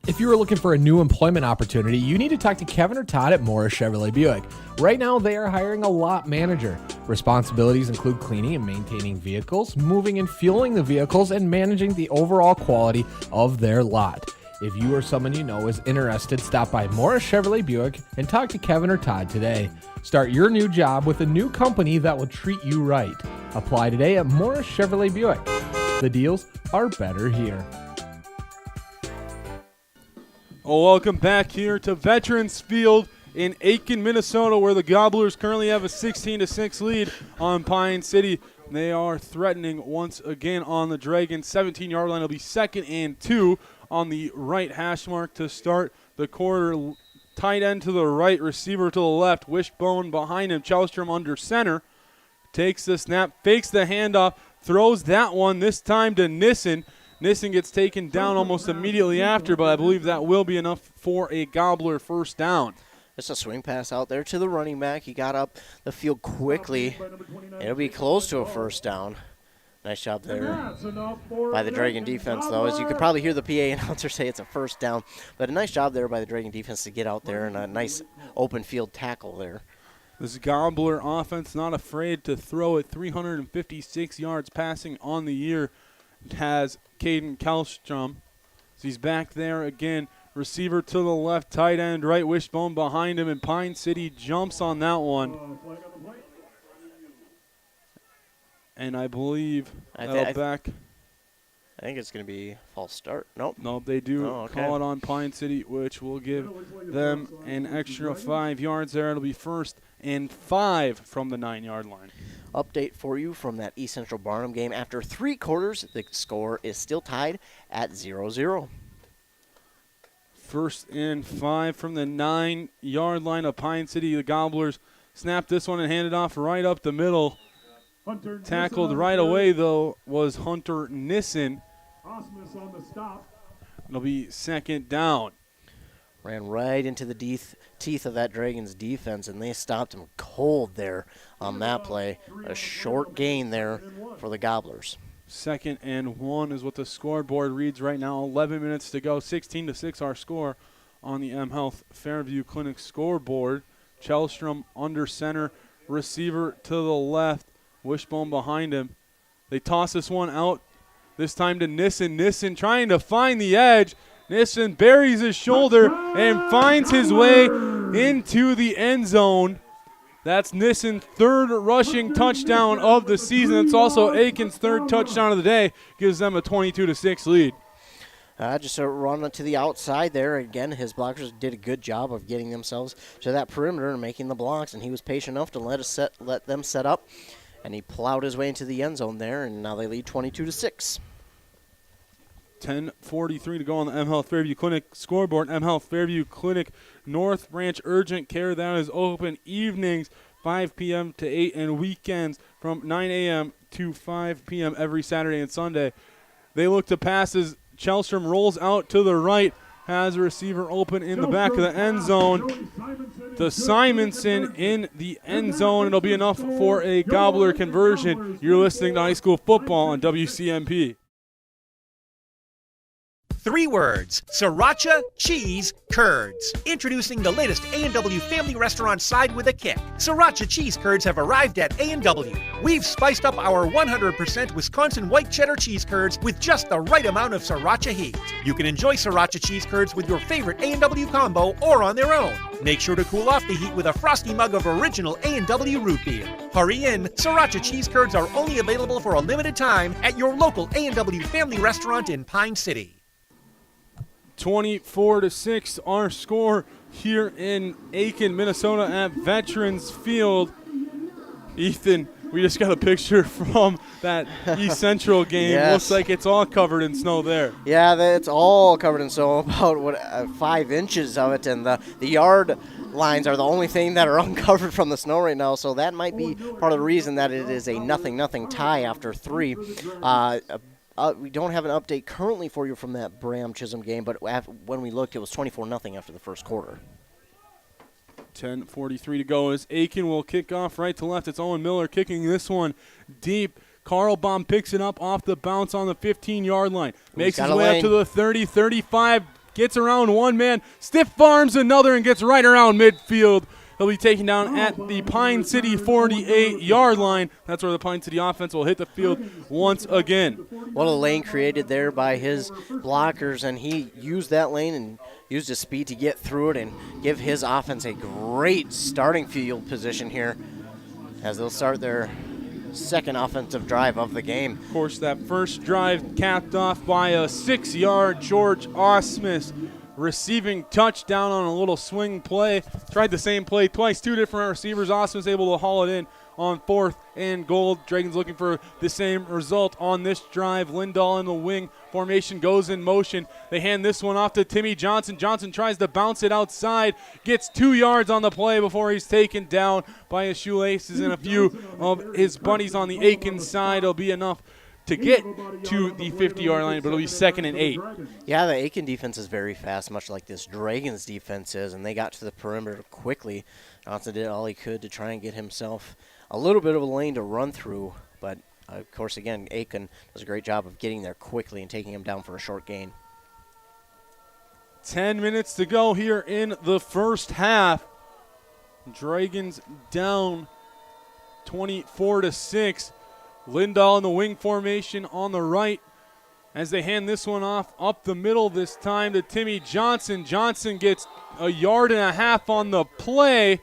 If you are looking for a new employment opportunity, you need to talk to Kevin or Todd at Morris Chevrolet Buick. Right now, they are hiring a lot manager. Responsibilities include cleaning and maintaining vehicles, moving and fueling the vehicles, and managing the overall quality of their lot. If you or someone you know is interested, stop by Morris Chevrolet Buick and talk to Kevin or Todd today. Start your new job with a new company that will treat you right. Apply today at Morris Chevrolet Buick. The deals are better here. Welcome back here to Veterans Field in Aitkin, Minnesota, where the Gobblers currently have a 16-6 lead on Pine City. They are threatening once again on the Dragons. 17-yard line will be 2nd and 2 on the right hash mark to start the quarter. Tight end to the right, receiver to the left. Wishbone behind him. Chelstrom under center. Takes the snap, fakes the handoff, throws that one this time to Nissen. Nissen gets taken down almost immediately after, but I believe that will be enough for a Gobbler 1st down. Just a swing pass out there to the running back. He got up the field quickly. It'll be close to a 1st down. Nice job there by the Dragon defense, though. As you could probably hear the PA announcer say, it's a 1st down. But a nice job there by the Dragon defense to get out there and a nice open field tackle there. This Gobbler offense not afraid to throw it. 356 yards passing on the year. has Caden Kallstrom. So he's back there again. Receiver to the left, tight end, right wishbone behind him, and Pine City jumps on that one. And I believe back. I think it's going to be false start. Nope. No, they do call it on Pine City, which will give them an extra 5 yards there. It'll be 1st and 5 from the 9-yard line. Update for you from that East Central Barnum game. After 3 quarters, the score is still tied at 0-0. 1st and 5 from the 9-yard line of Pine City. The Gobblers snapped this one and handed off right up the middle. Tackled right away, though, was Hunter Nissen. On the stop. It'll be 2nd down. Ran right into the teeth of that Dragons defense, and they stopped him cold there on that play. A short gain there for the Gobblers. 2nd and 1 is what the scoreboard reads right now. 11 minutes to go. 16-6 our score on the M Health Fairview Clinic scoreboard. Kjellstrom under center. Receiver to the left. Wishbone behind him. They toss this one out, this time to Nissen. Nissen trying to find the edge. Nissen buries his shoulder and finds his way into the end zone. That's Nissen's 3rd rushing touchdown of the season. It's also Aitkin's 3rd touchdown of the day. Gives them a 22-6 lead. Just a run to the outside there. Again, his blockers did a good job of getting themselves to that perimeter and making the blocks, and he was patient enough to let them set up. And he plowed his way into the end zone there, and now they lead 22-6. 10:43 to go on the M Health Fairview Clinic scoreboard. M Health Fairview Clinic North Branch Urgent Care. That is open evenings, 5 p.m. to 8, and weekends from 9 a.m. to 5 p.m. every Saturday and Sunday. They look to pass as Kjellstrom rolls out to the right. Has a receiver open in the back of the end zone. To Simonson in the end zone. It'll be enough for a Gobbler conversion. You're listening to high school football on WCMP. 3 words: Sriracha Cheese Curds. Introducing the latest A&W family restaurant side with a kick. Sriracha Cheese Curds have arrived at A&W. We've spiced up our 100% Wisconsin white cheddar cheese curds with just the right amount of Sriracha heat. You can enjoy Sriracha Cheese Curds with your favorite A&W combo or on their own. Make sure to cool off the heat with a frosty mug of original A&W root beer. Hurry in, Sriracha Cheese Curds are only available for a limited time at your local A&W family restaurant in Pine City. 24-6 our score here in Aitkin, Minnesota at Veterans Field. Ethan, we just got a picture from that East Central game. Yes. Looks like it's all covered in snow there. Yeah, it's all covered in snow, about 5 inches of it, and the yard lines are the only thing that are uncovered from the snow right now, so that might be part of the reason that it is a 0-0 tie after 3. We don't have an update currently for you from that Bram-Chisholm game, but when we looked, it was 24-0 after the first quarter. 10:43 to go as Aitkin will kick off right to left. It's Owen Miller kicking this one deep. Carlbaum picks it up off the bounce on the 15-yard line. Makes his way up to the 30, 35, gets around one man, stiff arms another, and gets right around midfield. He'll be taken down at the Pine City 48-yard line. That's where the Pine City offense will hit the field once again. What a lane created there by his blockers, and he used that lane and used his speed to get through it and give his offense a great starting field position here as they'll start their second offensive drive of the game. Of course, that first drive capped off by a 6-yard George Osmus receiving touchdown on a little swing play. Tried the same play twice, 2 different receivers. Osmus able to haul it in on 4th and goal. Dragons looking for the same result on this drive. Lindahl in the wing formation goes in motion. They hand this one off to Timmy Johnson. Johnson tries to bounce it outside, gets 2 yards on the play before he's taken down by his shoelaces and a few of his buddies on the Aitkin side. It'll be enough to get to the 50-yard line, but it'll be 2nd and 8. Yeah, the Aitkin defense is very fast, much like this Dragons defense is, and they got to the perimeter quickly. Johnson did all he could to try and get himself a little bit of a lane to run through, but of course, again, Aitkin does a great job of getting there quickly and taking him down for a short gain. 10 minutes to go here in the first half. Dragons down 24-6. Lindahl in the wing formation on the right. as they hand this one off up the middle this time to Timmy Johnson. Johnson gets a yard and a half on the play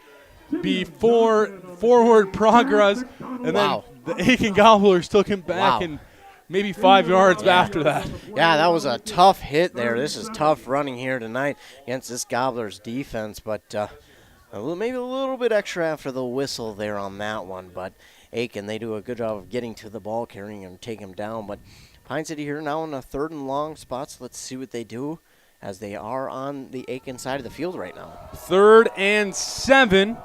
before forward progress. And then the Aitkin Gobblers took him back and maybe 5 yards after that. Yeah, that was a tough hit there. This is tough running here tonight against this Gobblers defense, but maybe a little bit extra after the whistle there on that one. But Aitkin, they do a good job of getting to the ball carrying and take him down. But Pine City here now in a 3rd and long spots. Let's see what they do as they are on the Aitkin side of the field right now. 3rd and 7.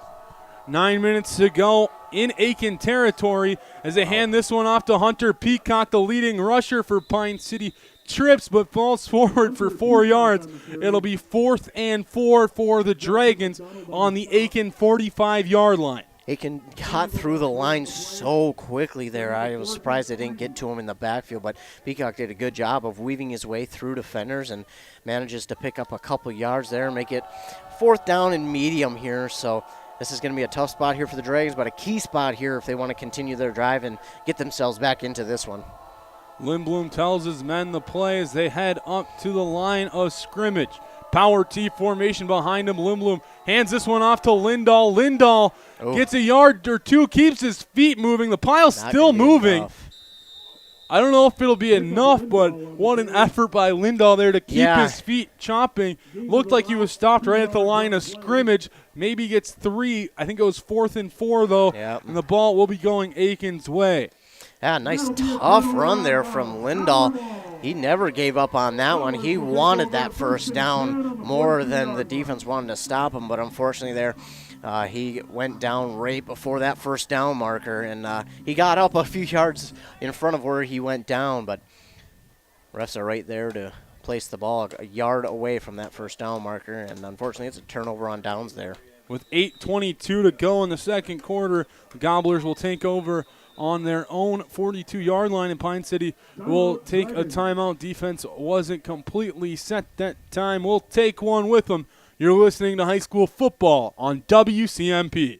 9 minutes to go in Aitkin territory as they hand this one off to Hunter Peacock, the leading rusher for Pine City. Trips but falls forward for 4 yards. It'll be 4th and 4 for the Dragons on the Aitkin 45-yard line. Aitkin got through the line so quickly there. I was surprised they didn't get to him in the backfield, but Peacock did a good job of weaving his way through defenders and manages to pick up a couple yards there and make it 4th down and medium here. So this is going to be a tough spot here for the Dragons, but a key spot here if they want to continue their drive and get themselves back into this one. Lindblom tells his men the play as they head up to the line of scrimmage. Power T formation behind him. Lindblom hands this one off to Lindahl. Lindahl gets a yard or two, keeps his feet moving. The pile's still moving. I don't know if it'll be enough, but what an effort by Lindahl there to keep his feet chopping. Looked like he was stopped right at the line of scrimmage. Maybe gets 3. I think it was 4th and 4, though, and the ball will be going Aitkin's way. Yeah, nice tough run there from Lindahl. He never gave up on that one. He wanted that first down more than the defense wanted to stop him, but unfortunately there he went down right before that first down marker, and he got up a few yards in front of where he went down, but refs are right there to place the ball a yard away from that first down marker, and unfortunately it's a turnover on downs there. With 8:22 to go in the second quarter, the Gobblers will take over on their own 42-yard line, and Pine City will take a timeout. Defense wasn't completely set that time. We'll take one with them. You're listening to high school football on WCMP.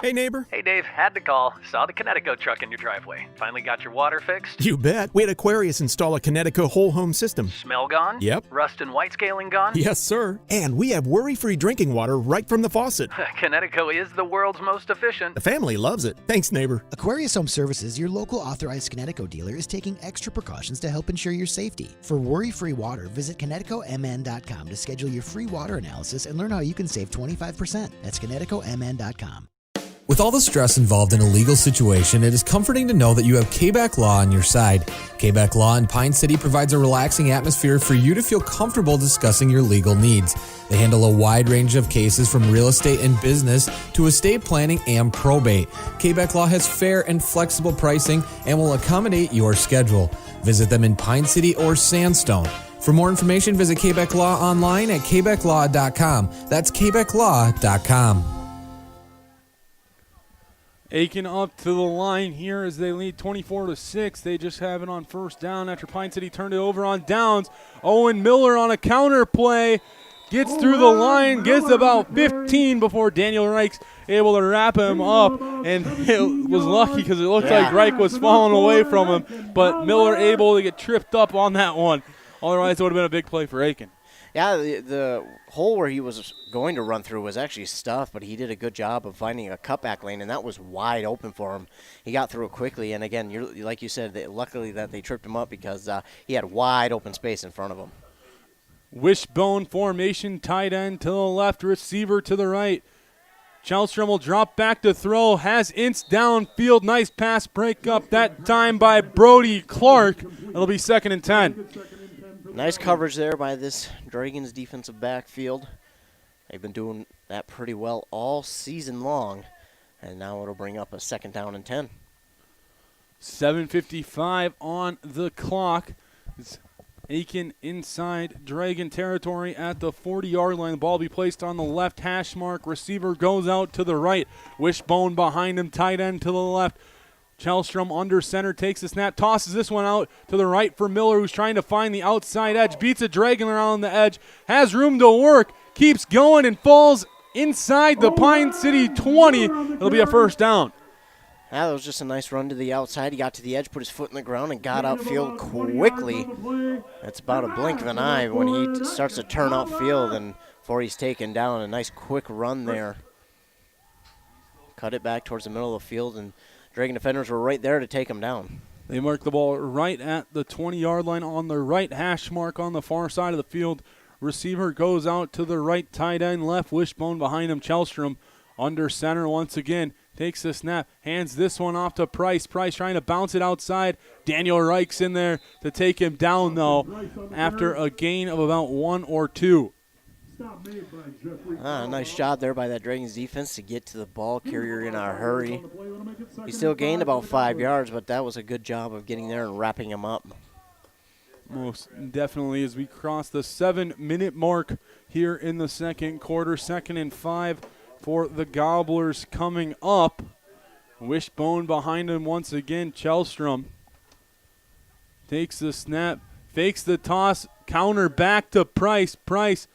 Hey, neighbor. Hey, Dave. Had to call. Saw the Connecticut truck in your driveway. Finally got your water fixed? You bet. We had Aquarius install a Connecticut whole home system. Smell gone? Yep. Rust and white scaling gone? Yes, sir. And we have worry-free drinking water right from the faucet. Connecticut is the world's most efficient. The family loves it. Thanks, neighbor. Aquarius Home Services, your local authorized Connecticut dealer, is taking extra precautions to help ensure your safety. For worry-free water, visit ConnecticutMN.com to schedule your free water analysis and learn how you can save 25%. That's ConnecticutMN.com. With all the stress involved in a legal situation, it is comforting to know that you have K-Back Law on your side. K-Back Law in Pine City provides a relaxing atmosphere for you to feel comfortable discussing your legal needs. They handle a wide range of cases from real estate and business to estate planning and probate. K-Back Law has fair and flexible pricing and will accommodate your schedule. Visit them in Pine City or Sandstone. For more information, visit K-Back Law online at kbacklaw.com. That's kbacklaw.com. Aitkin up to the line here as they lead 24-6. They just have it on first down after Pine City turned it over on downs. Owen Miller on a counter play gets through the line, gets about 15 before Daniel Reich's able to wrap him up, and it was lucky because it looked like Reich was falling away from him, but Miller able to get tripped up on that one. Otherwise, it would have been a big play for Aitkin. Yeah, the hole where he was going to run through was actually stuffed, but he did a good job of finding a cutback lane, and that was wide open for him. He got through it quickly, and again, like you said, luckily that they tripped him up because he had wide open space in front of him. Wishbone formation, tight end to the left, receiver to the right. Chelstrom will drop back to throw, has Ince downfield. Nice pass break up that time by Brody Clark. It'll be 2nd and 10. Nice coverage there by this Dragons defensive backfield. They've been doing that pretty well all season long. And now it'll bring up a 2nd down and 10. 7:55 on the clock. It's Aitkin inside Dragon territory at the 40-yard line. The ball will be placed on the left hash mark. Receiver goes out to the right. Wishbone behind him, tight end to the left. Chelstrom under center, takes the snap, tosses this one out to the right for Miller, who's trying to find the outside edge, beats a Dragon around the edge, has room to work, keeps going and falls inside the Pine City 20. It'll be a first down. That was just a nice run to the outside. He got to the edge, put his foot in the ground, and got outfield quickly. It's about a blink of an eye when he starts to turn outfield and before he's taken down. A nice quick run there. Cut it back towards the middle of the field, and Dragon defenders were right there to take him down. They mark the ball right at the 20-yard line on the right hash mark on the far side of the field. Receiver goes out to the right tight end, left wishbone behind him. Chelstrom under center once again. Takes the snap, hands this one off to Price. Price trying to bounce it outside. Daniel Reich's in there to take him down, though, after a gain of about 1 or 2. Nice job there by that Dragons defense to get to the ball carrier in a hurry. He still gained about 5 yards, but that was a good job of getting there and wrapping him up. Most definitely as we cross the 7-minute mark here in the second quarter. 2nd and 5 for the Gobblers coming up. Wishbone behind him once again. Chelstrom takes the snap, fakes the toss, counter back to Price. Price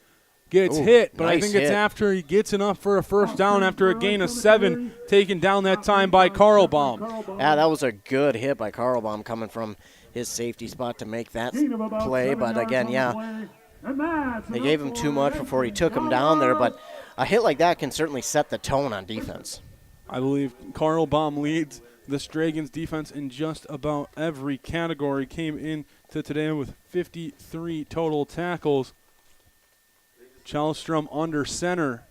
gets hit, but I think it's after he gets enough for a first down after a gain of 7, taken down that time by Karlbaum. Yeah, that was a good hit by Karlbaum coming from his safety spot to make that play. But again, yeah, they gave him too much before he took him down there, but a hit like that can certainly set the tone on defense. I believe Karlbaum leads the Dragons defense in just about every category. Came in to today with 53 total tackles. Chelstrom under center.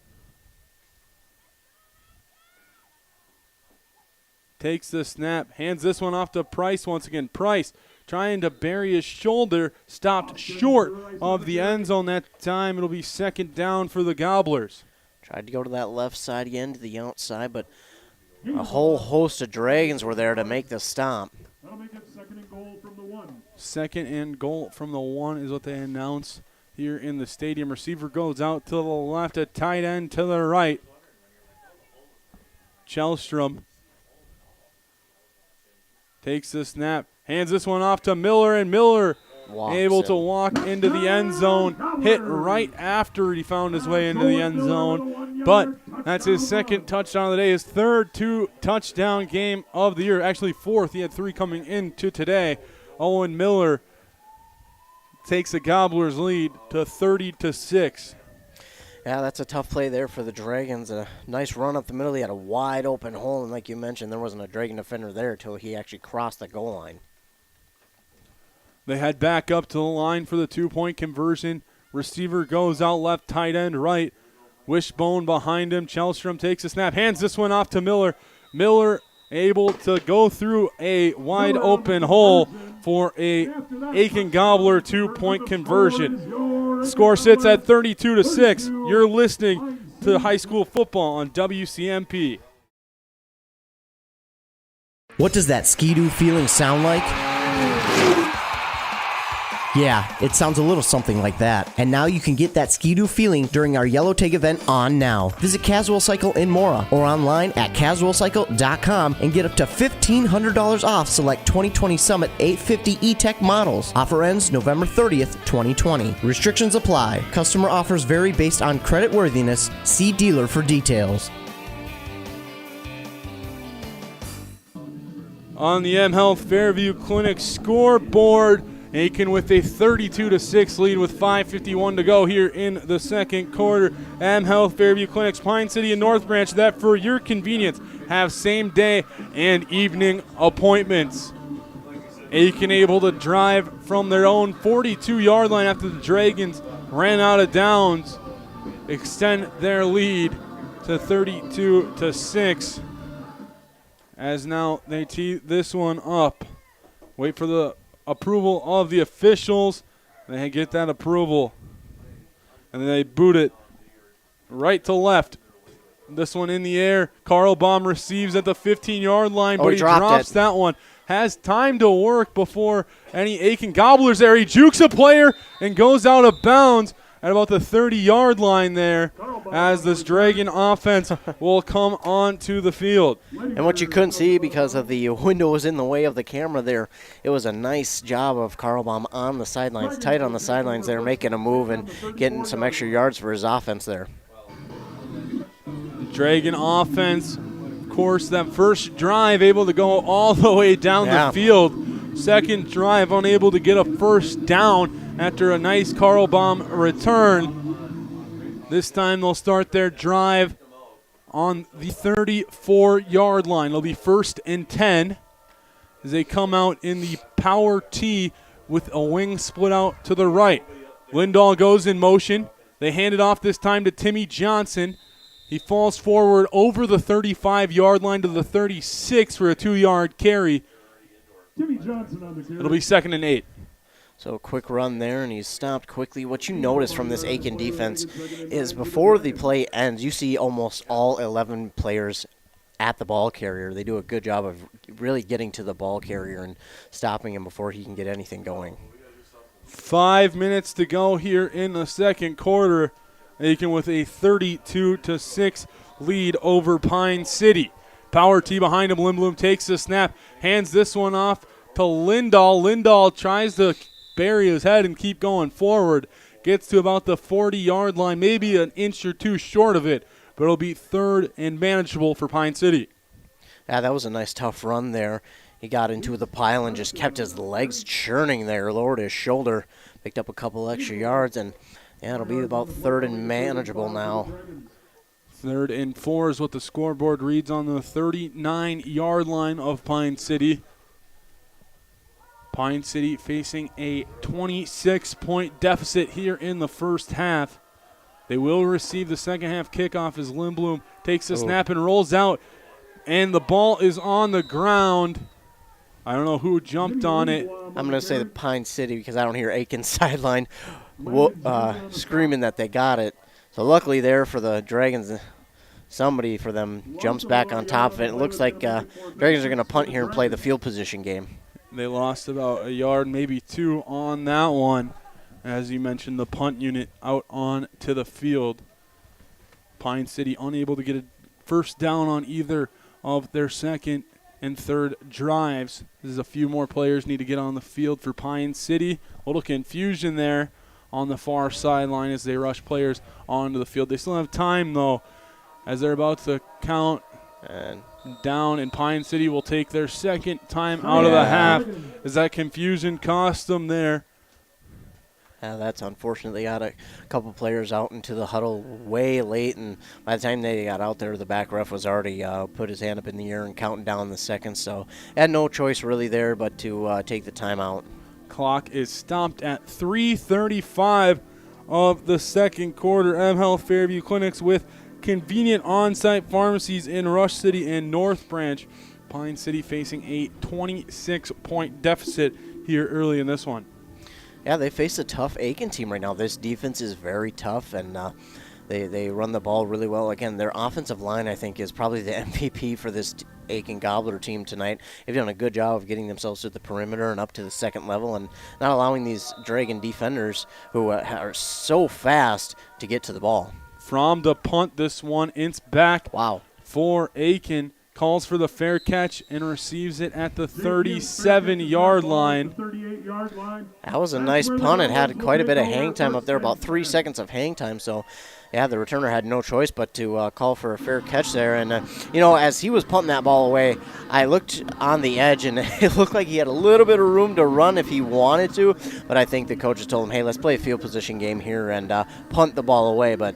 Takes the snap, hands this one off to Price once again. Price trying to bury his shoulder, stopped short of the end zone that time. It'll be 2nd down for the Gobblers. Tried to go to that left side again, to the outside, but a whole host of Dragons were there to make the stop. 2nd and goal from the 1 is what they announce here in the stadium. Receiver goes out to the left, a tight end to the right. Chelstrom takes the snap, hands this one off to Miller, and Miller able to walk into the end zone, hit right after he found his way into the end zone. But that's his 2nd touchdown of the day, his 3rd 2-touchdown game of the year. Actually 4th, he had 3 coming into today. Owen Miller takes the Gobblers lead to 30-6. Yeah, that's a tough play there for the Dragons. A nice run up the middle. He had a wide open hole, and like you mentioned, there wasn't a Dragon defender there until he actually crossed the goal line. They head back up to the line for the 2-point conversion. Receiver goes out left, tight end right. Wishbone behind him. Chelstrom takes a snap, hands this one off to Miller. Miller able to go through a wide open hole for a Aitkin Gobbler 2-point conversion. Score sits at 32-6. You're listening to high school football on WCMP. What does that Ski-Doo feeling sound like? Yeah, it sounds a little something like that. And now you can get that Ski-Doo feeling during our Yellow Tag event on now. Visit Casual Cycle in Mora or online at casualcycle.com and get up to $1,500 off select 2020 Summit 850 E-Tech models. Offer ends November 30th, 2020. Restrictions apply. Customer offers vary based on credit worthiness. See dealer for details. On the M Health Fairview Clinic scoreboard, Aitkin with a 32-6 lead with 5:51 to go here in the 2nd quarter. M Health Fairview Clinics, Pine City and North Branch, that for your convenience have same day and evening appointments. Aitkin able to drive from their own 42-yard line after the Dragons ran out of downs, extend their lead to 32-6. As now they tee this one up. Wait for the approval of the officials. They get that approval. And then they boot it right to left. This one in the air. Karlbaum receives at the 15-yard line, but he drops that one. Has time to work before any Aitkin Gobblers there. He jukes a player and goes out of bounds at about the 30-yard line there as this Dragon offense will come onto the field. And what you couldn't see because of the window was in the way of the camera there, it was a nice job of Karlbaum on the sidelines, tight on the sidelines there, making a move and getting some extra yards for his offense there. Dragon offense course, that first drive able to go all the way down the field. Second drive unable to get a first down after a nice Carl Baum return. This time they'll start their drive on the 34-yard line. It'll be 1st and 10 as they come out in the power T with a wing split out to the right. Lindahl goes in motion. They hand it off this time to Timmy Johnson. He falls forward over the 35-yard line to the 36 for a 2-yard carry. Timmy Johnson on the carry. It'll be 2nd and 8. So a quick run there, and he's stopped quickly. What you notice from this Aitkin defense is before the play ends, you see almost all 11 players at the ball carrier. They do a good job of really getting to the ball carrier and stopping him before he can get anything going. 5 minutes to go here in the second quarter. Aitkin with a 32-6 lead over Pine City. Power T behind him. Lindblom takes the snap, hands this one off to Lindahl. Lindahl tries to bury his head and keep going forward. Gets to about the 40-yard line, maybe an inch or two short of it, but it'll be 3rd and manageable for Pine City. Yeah, that was a nice tough run there. He got into the pile and just kept his legs churning there, lowered his shoulder, picked up a couple extra yards, and yeah, it'll be about 3rd and manageable now. 3rd and 4 is what the scoreboard reads on the 39-yard line of Pine City. Pine City facing a 26-point deficit here in the first half. They will receive the second half kickoff as Lindblom takes the snap and rolls out, and the ball is on the ground. I don't know who jumped on it. I'm going to say the Pine City because I don't hear Aitkin's sideline screaming that they got it. So luckily there for the Dragons, somebody for them jumps back on top of it. It looks like Dragons are going to punt here and play the field position game. They lost about a yard, maybe 2 on that one. As you mentioned, the punt unit out on to the field. Pine City unable to get a first down on either of their second and third drives. This is a few more players need to get on the field for Pine City. A little confusion there on the far sideline as they rush players onto the field. They still have time, though, as they're about to count and down, and Pine City will take their second time out of the half as that confusion cost them there. That's unfortunate. They got a couple players out into the huddle way late, and by the time they got out there, the back ref was already put his hand up in the air and counting down the seconds, so had no choice really there but to take the timeout. Clock is stopped at 3:35 of the second quarter. mHealth Fairview Clinics with convenient on-site pharmacies in Rush City and North Branch. Pine City facing a 26-point deficit here early in this one. Yeah, they face a tough Aitkin team right now. This defense is very tough, and they run the ball really well. Again, their offensive line, I think, is probably the MVP for this Aitkin Gobbler team tonight. They've done a good job of getting themselves to the perimeter and up to the second level and not allowing these Dragon defenders, who are so fast, to get to the ball. From the punt this one, it's back for Aitkin. Calls for the fair catch and receives it at the 37-yard line. That was a nice punt. It had quite a bit of hang time up there, about 3 seconds of hang time. So, yeah, the returner had no choice but to call for a fair catch there. And, as he was punting that ball away, I looked on the edge, and it looked like he had a little bit of room to run if he wanted to. But I think the coaches told him, hey, let's play a field position game here and punt the ball away. But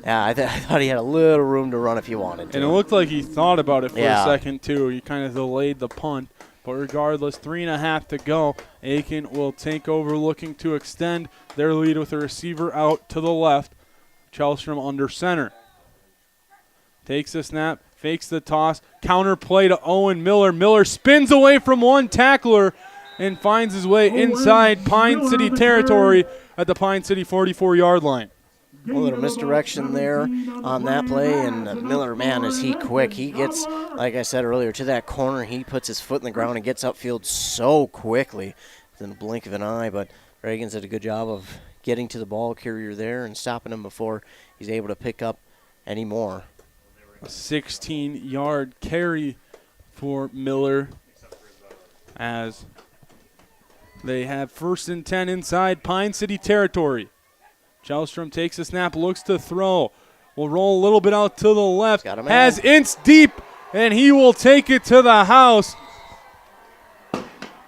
yeah, I thought he had a little room to run if he wanted to. And it looked like he thought about it for a second, too. He kind of delayed the punt. But regardless, 3.5 to go. Aitkin will take over, looking to extend their lead with a receiver out to the left. Chelstrom under center. Takes the snap, fakes the toss, counter play to Owen Miller. Miller spins away from one tackler and finds his way inside Pine City territory at the Pine City 44-yard line. A little misdirection there on that play, and Miller, man, is he quick. He gets, like I said earlier, to that corner. He puts his foot in the ground and gets upfield so quickly in the blink of an eye, but Dragons did a good job of getting to the ball carrier there and stopping him before he's able to pick up any more. A 16-yard carry for Miller as they have 1st and 10 inside Pine City territory. Chelstrom takes the snap, looks to throw. Will roll a little bit out to the left. Has Ince deep, and he will take it to the house.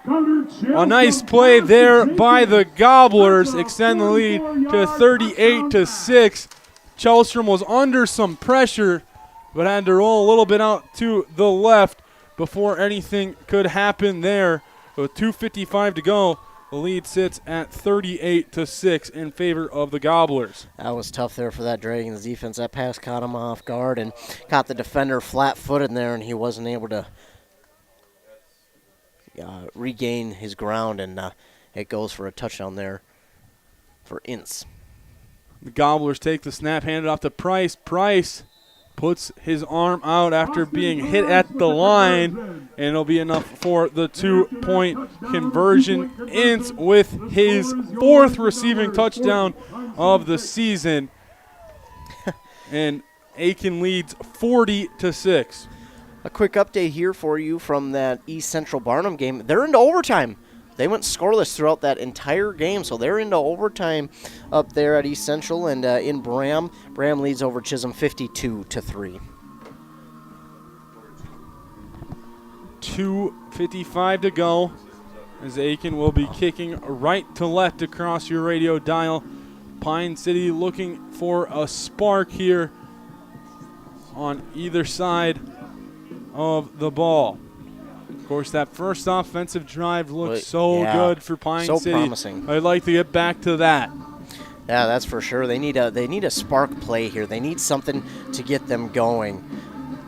A nice play there by the Gobblers, extend the lead to 38-6. Chelstrom was under some pressure, but had to roll a little bit out to the left before anything could happen there. With 2:55 to go, the lead sits at 38-6 in favor of the Gobblers. That was tough there for that Dragons defense. That pass caught him off guard and caught the defender flat-footed there, and he wasn't able to regain his ground, and it goes for a touchdown there for Ince. The Gobblers take the snap, hand it off to Price. Price puts his arm out after being hit at the line, and it'll be enough for the 2-point conversion. Ince with his 4th receiving touchdown of the season, and Aitkin leads 40-6. A quick update here for you from that East Central Barnum game. They're into overtime. They went scoreless throughout that entire game, so they're into overtime up there at East Central. And in Bram leads over Chisholm 52-3. 2:55 to go as Aitkin will be kicking right to left across your radio dial. Pine City looking for a spark here on either side of the ball. Of course, that first offensive drive looked good for Pine City. So promising. I'd like to get back to that. Yeah, that's for sure. They need a spark play here. They need something to get them going.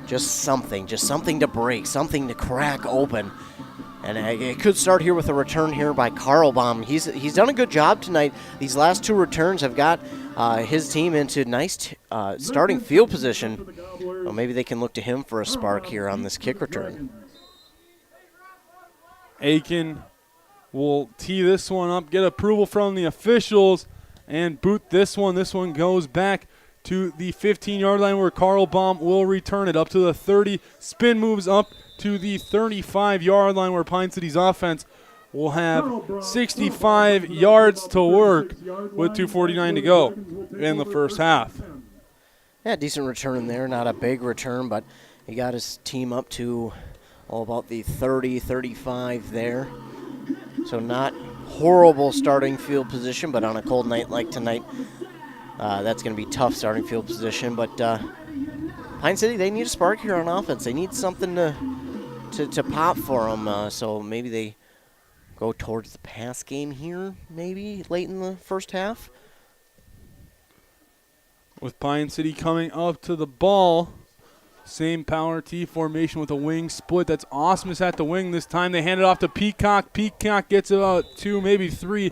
Just something to break, something to crack open. And it could start here with a return here by Karlbaum. He's done a good job tonight. These last 2 returns have got his team into nice starting field position. Well, maybe they can look to him for a spark here on this kick return. Aitkin will tee this one up, get approval from the officials, and boot this one. This one goes back to the 15-yard line where Karlbaum will return it up to the 30. Spin moves up to the 35-yard line where Pine City's offense will have 65 yards to work with 2:49 to go in the first half. Yeah, decent return there. Not a big return, but he got his team up to about the 30, 35 there. So not horrible starting field position, but on a cold night like tonight, that's going to be tough starting field position. But Pine City, they need a spark here on offense. They need something to pop for them. So maybe they go towards the pass game here, maybe late in the first half. With Pine City coming up to the ball. Same power T formation with a wing split. That's Osmus at the wing this time. They hand it off to Peacock. Peacock gets about 2, maybe 3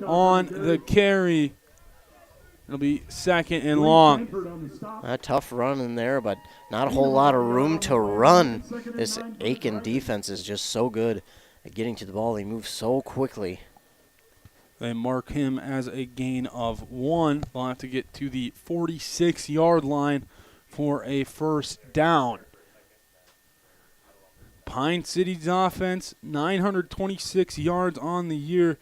on the carry. It'll be 2nd and long. A tough run in there, but not a whole lot of room to run. This Aitkin defense is just so good at getting to the ball. They move so quickly. They mark him as a gain of 1. They'll have to get to the 46-yard line for a first down. Pine City's offense, 926 yards on the year.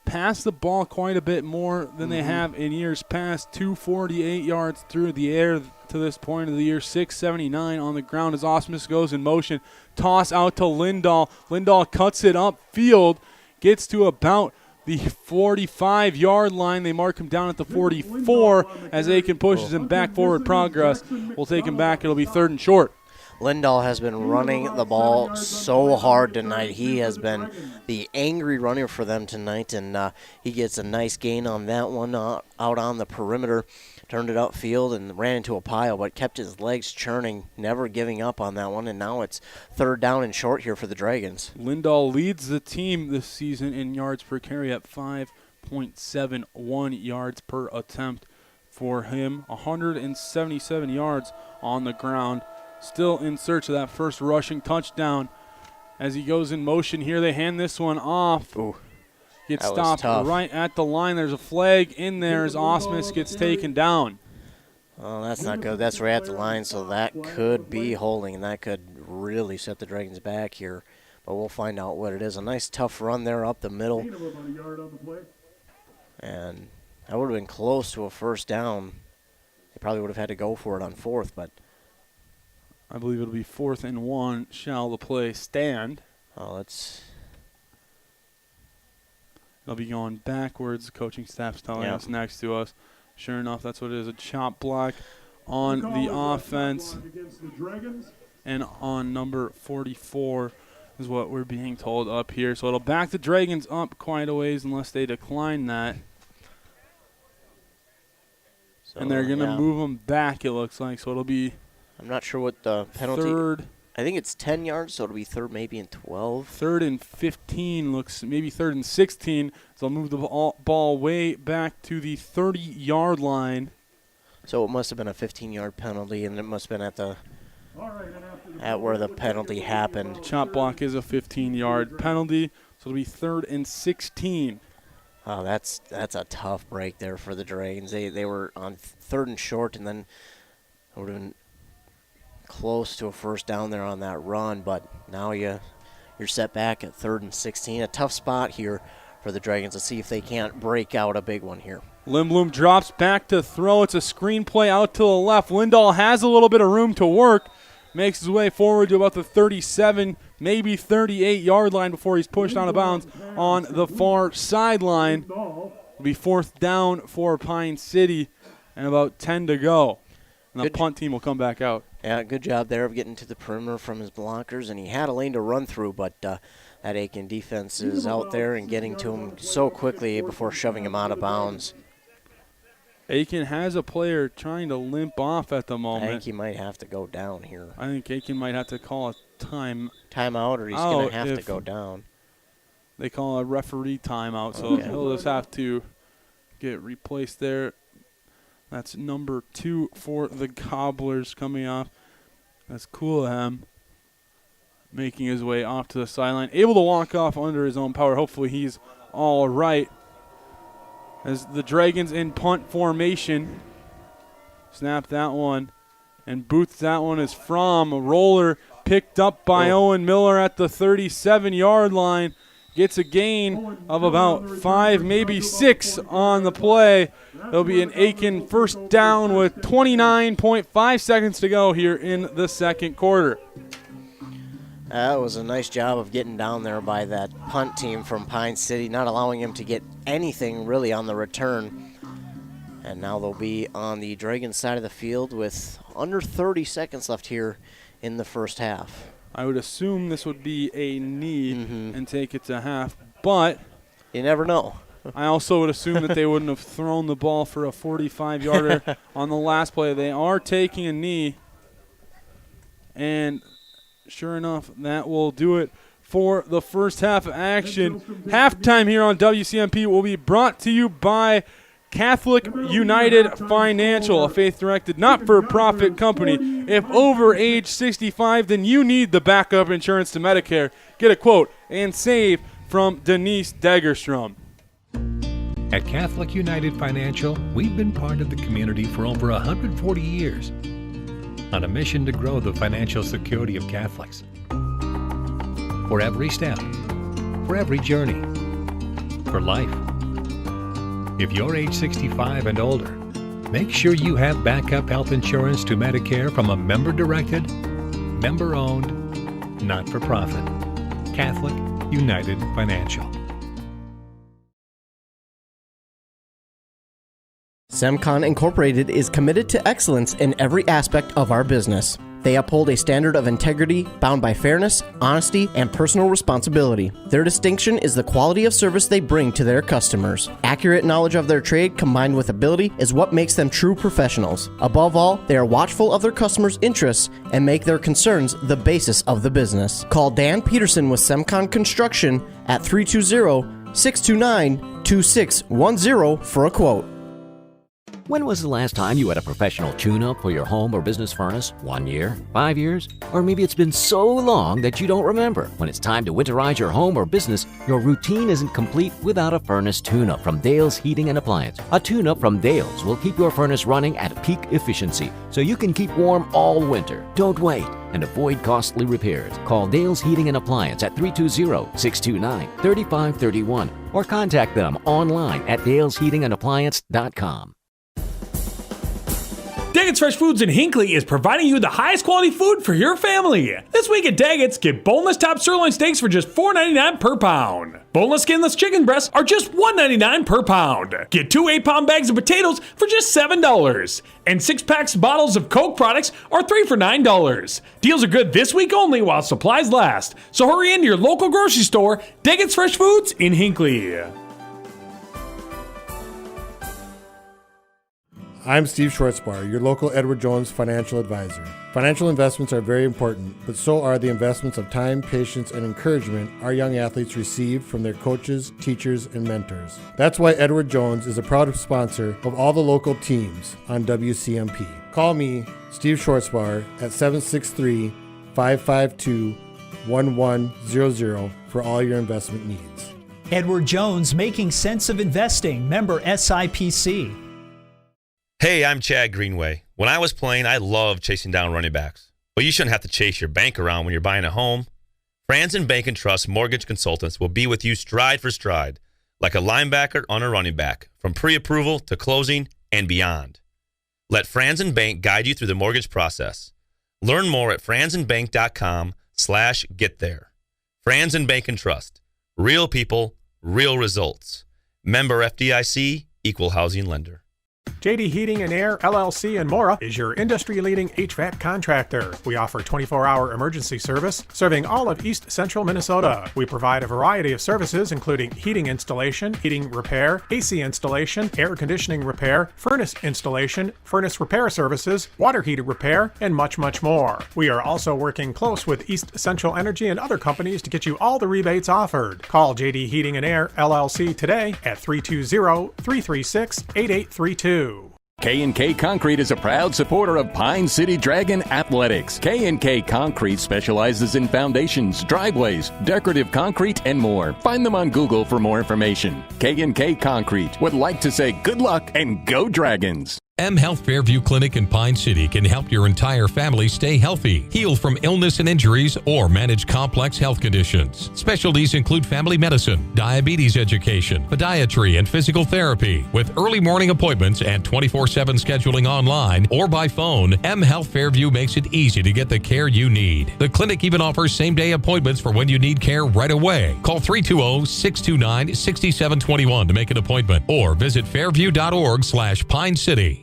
Pass the ball quite a bit more than they have in years past. 248 yards through the air to this point of the year. 679 on the ground as Osmus goes in motion. Toss out to Lindahl. Lindahl cuts it upfield. Gets to about the 45-yard line. They mark him down at the 44 as Aitkin pushes him back. Forward progress will take him back. It'll be 3rd and short. Lindahl has been running the ball so hard tonight. He has been the angry runner for them tonight, and he gets a nice gain on that one out on the perimeter. Turned it upfield and ran into a pile, but kept his legs churning, never giving up on that one, and now it's 3rd down and short here for the Dragons. Lindahl leads the team this season in yards per carry at 5.71 yards per attempt for him. 177 yards on the ground. Still in search of that first rushing touchdown. As he goes in motion here, they hand this one off. Ooh. Gets stopped right at the line. There's a flag in there as Osmus gets taken down. Oh, that's not good. That's right at the line, so that could be holding, and that could really set the Dragons back here. But we'll find out what it is. A nice tough run there up the middle. And that would have been close to a first down. They probably would have had to go for it on 4th, but I believe it'll be 4th and 1. Shall the play stand? Oh, It'll be going backwards. The coaching staff's telling us next to us. Sure enough, that's what it is. A chop block on the offense. And on number 44 is what we're being told up here. So it'll back the Dragons up quite a ways unless they decline that. So, and they're going to move them back, it looks like. So it'll be I'm not sure what the penalty. Third. I think it's 10 yards, so it'll be third maybe and 12. 3rd and 15 looks, maybe 3rd and 16. So they'll move the ball way back to the 30-yard line. So it must have been a 15-yard penalty, and it must have been at where the penalty happened. Chop block is a 15-yard penalty, so it'll be 3rd and 16. Oh, that's a tough break there for the Dragons. They were on 3rd and short, and then would have been close to a first down there on that run, but now you're set back at 3rd and 16. A tough spot here for the Dragons to see if they can't break out a big one here. Lindblom drops back to throw. It's a screen play out to the left. Lindahl has a little bit of room to work. Makes his way forward to about the 37, maybe 38-yard line before he's pushed out of bounds on the far sideline. It'll be 4th down for Pine City and about 10 to go. And the punt team will come back out. Yeah, good job there of getting to the perimeter from his blockers, and he had a lane to run through, but that Aitkin defense is out there and getting to him so quickly before shoving him out of bounds. Aitkin has a player trying to limp off at the moment. I think he might have to go down here. I think Aitkin might have to call a timeout, or he's going to have to go down. They call a referee timeout, so he'll just have to get replaced there. That's number 2 for the Gobblers coming off. That's Coolham making his way off to the sideline. Able to walk off under his own power. Hopefully he's all right. As the Dragons in punt formation. Snap that one. And boots that one is from a roller picked up by Owen Miller at the 37-yard line. Gets a gain of about 5, maybe 6 on the play. It'll be an Aitkin first down with 29.5 seconds to go here in the second quarter. That was a nice job of getting down there by that punt team from Pine City, not allowing him to get anything really on the return. And now they'll be on the Dragons side of the field with under 30 seconds left here in the first half. I would assume this would be a knee and take it to half, but you never know. I also would assume that they wouldn't have thrown the ball for a 45-yarder on the last play. They are taking a knee, and sure enough, that will do it for the first half of action. Halftime here on WCMP will be brought to you by Catholic United Financial, a faith-directed, not-for-profit company. If over age 65, then you need the backup insurance to Medicare. Get a quote and save from Denise Dagerstrom. At Catholic United Financial, we've been part of the community for over 140 years, on a mission to grow the financial security of Catholics. For every step, for every journey, for life. If you're age 65 and older, make sure you have backup health insurance to Medicare from a member-directed, member-owned, not-for-profit. Catholic United Financial. Semcon Incorporated is committed to excellence in every aspect of our business. They uphold a standard of integrity bound by fairness, honesty, and personal responsibility. Their distinction is the quality of service they bring to their customers. Accurate knowledge of their trade combined with ability is what makes them true professionals. Above all, they are watchful of their customers' interests and make their concerns the basis of the business. Call Dan Peterson with Semcon Construction at 320-629-2610 for a quote. When was the last time you had a professional tune-up for your home or business furnace? 1 year? 5 years? Or maybe it's been so long that you don't remember. When it's time to winterize your home or business, your routine isn't complete without a furnace tune-up from Dale's Heating and Appliance. A tune-up from Dale's will keep your furnace running at peak efficiency so you can keep warm all winter. Don't wait and avoid costly repairs. Call Dale's Heating and Appliance at 320-629-3531 or contact them online at dalesheatingandappliance.com. Daggett's Fresh Foods in Hinckley is providing you the highest quality food for your family. This week at Daggett's, get boneless top sirloin steaks for just $4.99 per pound. Boneless skinless chicken breasts are just $1.99 per pound. Get 2 8-pound bags of potatoes for just $7. And 6-packs bottles of Coke products are 3 for $9. Deals are good this week only while supplies last. So hurry into your local grocery store, Daggett's Fresh Foods in Hinckley. I'm Steve Schwartzbar, your local Edward Jones financial advisor. Financial investments are very important, but so are the investments of time, patience, and encouragement our young athletes receive from their coaches, teachers, and mentors. That's why Edward Jones is a proud sponsor of all the local teams on WCMP. Call me, Steve Schwartzbar, at 763-552-1100 for all your investment needs. Edward Jones, making sense of investing. Member SIPC. Hey, I'm Chad Greenway. When I was playing, I loved chasing down running backs. But you shouldn't have to chase your bank around when you're buying a home. Franzen Bank and Trust Mortgage Consultants will be with you stride for stride, like a linebacker on a running back, from pre-approval to closing and beyond. Let Franzen Bank guide you through the mortgage process. Learn more at franzenbank.com/get there. Franzen Bank and Trust. Real people, real results. Member FDIC, Equal Housing Lender. JD Heating and Air LLC in Mora is your industry-leading HVAC contractor. We offer 24-hour emergency service serving all of East Central Minnesota. We provide a variety of services including heating installation, heating repair, AC installation, air conditioning repair, furnace installation, furnace repair services, water heater repair, and much, much more. We are also working close with East Central Energy and other companies to get you all the rebates offered. Call JD Heating and Air LLC today at 320-336-8832. K&K Concrete is a proud supporter of Pine City Dragon Athletics. K&K Concrete specializes in foundations, driveways, decorative concrete, and more. Find them on Google for more information. K&K Concrete would like to say good luck and go Dragons. M Health Fairview Clinic in Pine City can help your entire family stay healthy, heal from illness and injuries, or manage complex health conditions. Specialties include family medicine, diabetes education, podiatry, and physical therapy. With early morning appointments and 24/7 scheduling online or by phone, M Health Fairview makes it easy to get the care you need. The clinic even offers same-day appointments for when you need care right away. Call 320-629-6721 to make an appointment or visit fairview.org/Pine City.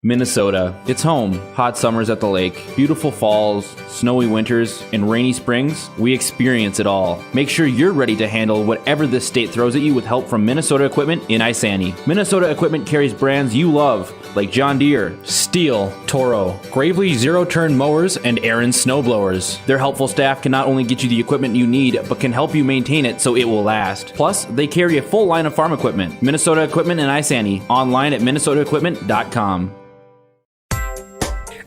Minnesota. It's home. Hot summers at the lake, beautiful falls, snowy winters, and rainy springs. We experience it all. Make sure you're ready to handle whatever this state throws at you with help from Minnesota Equipment in Isani. Minnesota Equipment carries brands you love, like John Deere, Steel, Toro, Gravely zero-turn mowers, and Aaron snowblowers. Their helpful staff can not only get you the equipment you need, but can help you maintain it so it will last. Plus, they carry a full line of farm equipment. Minnesota Equipment in Isani. Online at minnesotaequipment.com.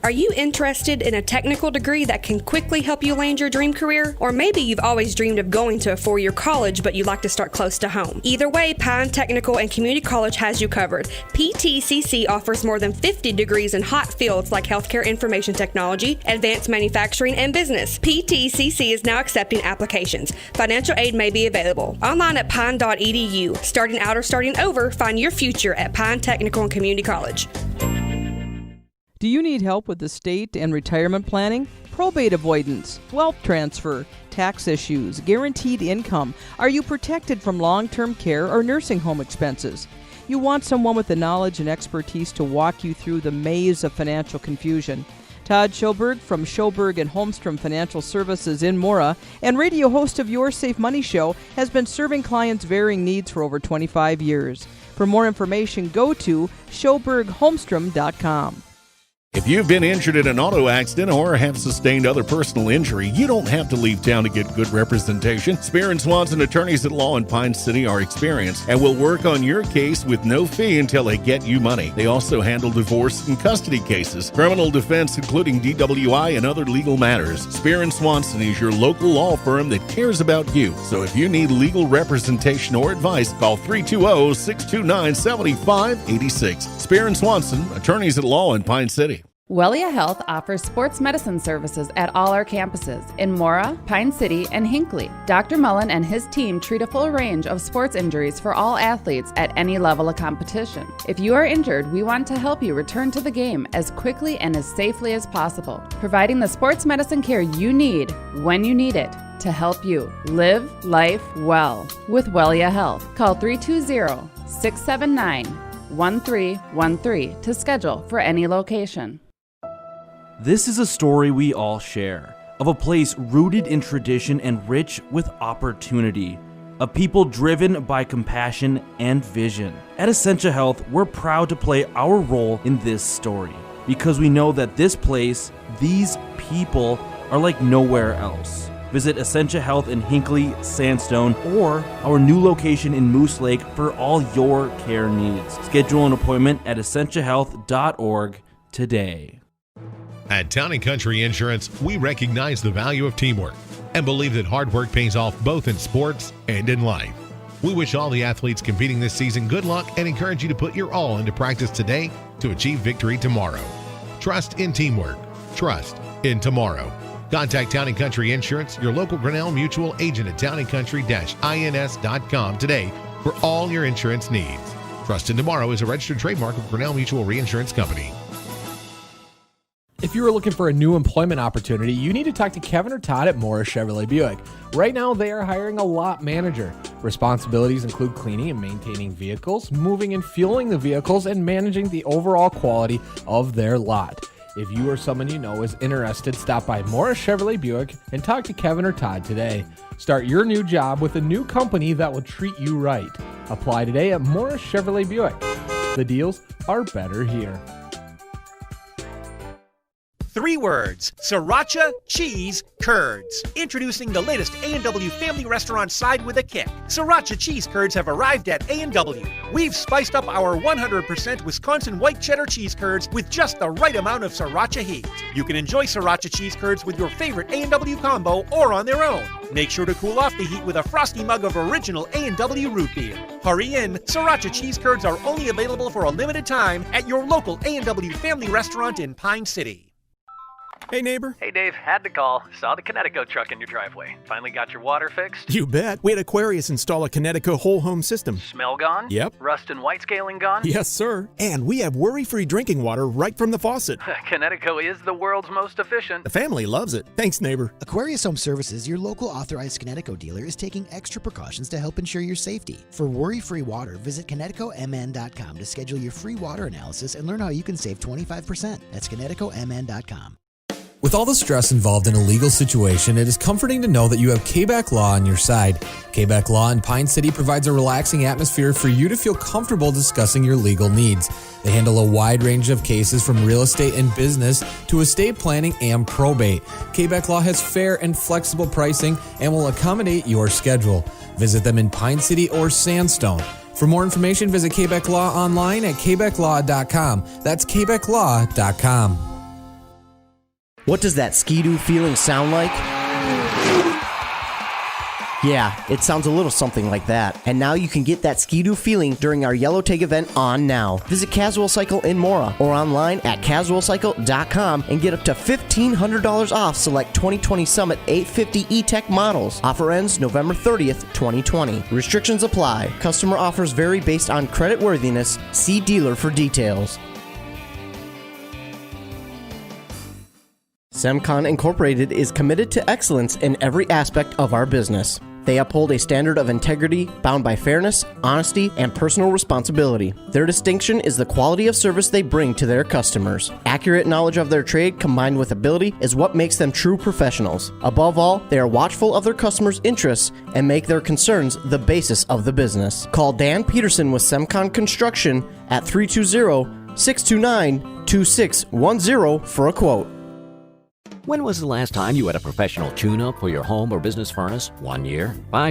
Are you interested in a technical degree that can quickly help you land your dream career? Or maybe you've always dreamed of going to a 4-year college, but you'd like to start close to home. Either way, Pine Technical and Community College has you covered. PTCC offers more than 50 degrees in hot fields like healthcare information technology, advanced manufacturing, and business. PTCC is now accepting applications. Financial aid may be available. Online at pine.edu. Starting out or starting over, find your future at Pine Technical and Community College. Do you need help with estate and retirement planning, probate avoidance, wealth transfer, tax issues, guaranteed income? Are you protected from long-term care or nursing home expenses? You want someone with the knowledge and expertise to walk you through the maze of financial confusion. Todd Schoberg from Schoberg and Holmstrom Financial Services in Mora and radio host of Your Safe Money Show has been serving clients' varying needs for over 25 years. For more information, go to schobergholmstrom.com. If you've been injured in an auto accident or have sustained other personal injury, you don't have to leave town to get good representation. Spear & Swanson attorneys at law in Pine City are experienced and will work on your case with no fee until they get you money. They also handle divorce and custody cases, criminal defense, including DWI and other legal matters. Spear & Swanson is your local law firm that cares about you. So if you need legal representation or advice, call 320-629-7586. Spear & Swanson, attorneys at law in Pine City. Wellia Health offers sports medicine services at all our campuses in Mora, Pine City, and Hinckley. Dr. Mullen and his team treat a full range of sports injuries for all athletes at any level of competition. If you are injured, we want to help you return to the game as quickly and as safely as possible, providing the sports medicine care you need when you need it to help you live life well with Wellia Health. Call 320-679-1313 to schedule for any location. This is a story we all share, of a place rooted in tradition and rich with opportunity, of people driven by compassion and vision. At Essentia Health, we're proud to play our role in this story, because we know that this place, these people, are like nowhere else. Visit Essentia Health in Hinckley, Sandstone, or our new location in Moose Lake for all your care needs. Schedule an appointment at essentiahealth.org today. At Town & Country Insurance, we recognize the value of teamwork and believe that hard work pays off both in sports and in life. We wish all the athletes competing this season good luck and encourage you to put your all into practice today to achieve victory tomorrow. Trust in teamwork. Trust in tomorrow. Contact Town & Country Insurance, your local Grinnell Mutual agent at towncountry-ins.com today for all your insurance needs. Trust in Tomorrow is a registered trademark of Grinnell Mutual Reinsurance Company. If you are looking for a new employment opportunity, you need to talk to Kevin or Todd at Morris Chevrolet Buick. Right now, they are hiring a lot manager. Responsibilities include cleaning and maintaining vehicles, moving and fueling the vehicles, and managing the overall quality of their lot. If you or someone you know is interested, stop by Morris Chevrolet Buick and talk to Kevin or Todd today. Start your new job with a new company that will treat you right. Apply today at Morris Chevrolet Buick. The deals are better here. 3 words: Sriracha Cheese Curds. Introducing the latest A&W family restaurant side with a kick. Sriracha Cheese Curds have arrived at A&W. We've spiced up our 100% Wisconsin white cheddar cheese curds with just the right amount of Sriracha heat. You can enjoy Sriracha Cheese Curds with your favorite A&W combo or on their own. Make sure to cool off the heat with a frosty mug of original A&W root beer. Hurry in, Sriracha Cheese Curds are only available for a limited time at your local A&W family restaurant in Pine City. Hey, neighbor. Hey, Dave. Had to call. Saw the Connecticut truck in your driveway. Finally got your water fixed? You bet. We had Aquarius install a Connecticut whole home system. Smell gone? Yep. Rust and white scaling gone? Yes, sir. And we have worry-free drinking water right from the faucet. Connecticut is the world's most efficient. The family loves it. Thanks, neighbor. Aquarius Home Services, your local authorized Connecticut dealer, is taking extra precautions to help ensure your safety. For worry-free water, visit ConnecticutMN.com to schedule your free water analysis and learn how you can save 25%. That's ConnecticutMN.com. With all the stress involved in a legal situation, it is comforting to know that you have K-Back Law on your side. K-Back Law in Pine City provides a relaxing atmosphere for you to feel comfortable discussing your legal needs. They handle a wide range of cases from real estate and business to estate planning and probate. K-Back Law has fair and flexible pricing and will accommodate your schedule. Visit them in Pine City or Sandstone. For more information, visit K-Back Law online at kbacklaw.com. That's kbacklaw.com. What does that Ski-Doo feeling sound like? Yeah, it sounds a little something like that. And now you can get that Ski-Doo feeling during our Yellow Tag event on now. Visit Casual Cycle in Mora or online at casualcycle.com and get up to $1,500 off select 2020 Summit 850 E-Tech models. Offer ends November 30th, 2020. Restrictions apply. Customer offers vary based on credit worthiness. See dealer for details. Semcon Incorporated is committed to excellence in every aspect of our business. They uphold a standard of integrity bound by fairness, honesty, and personal responsibility. Their distinction is the quality of service they bring to their customers. Accurate knowledge of their trade combined with ability is what makes them true professionals. Above all, they are watchful of their customers' interests and make their concerns the basis of the business. Call Dan Peterson with Semcon Construction at 320-629-2610 for a quote. When was the last time you had a professional tune-up for your home or business furnace? 1 year? 5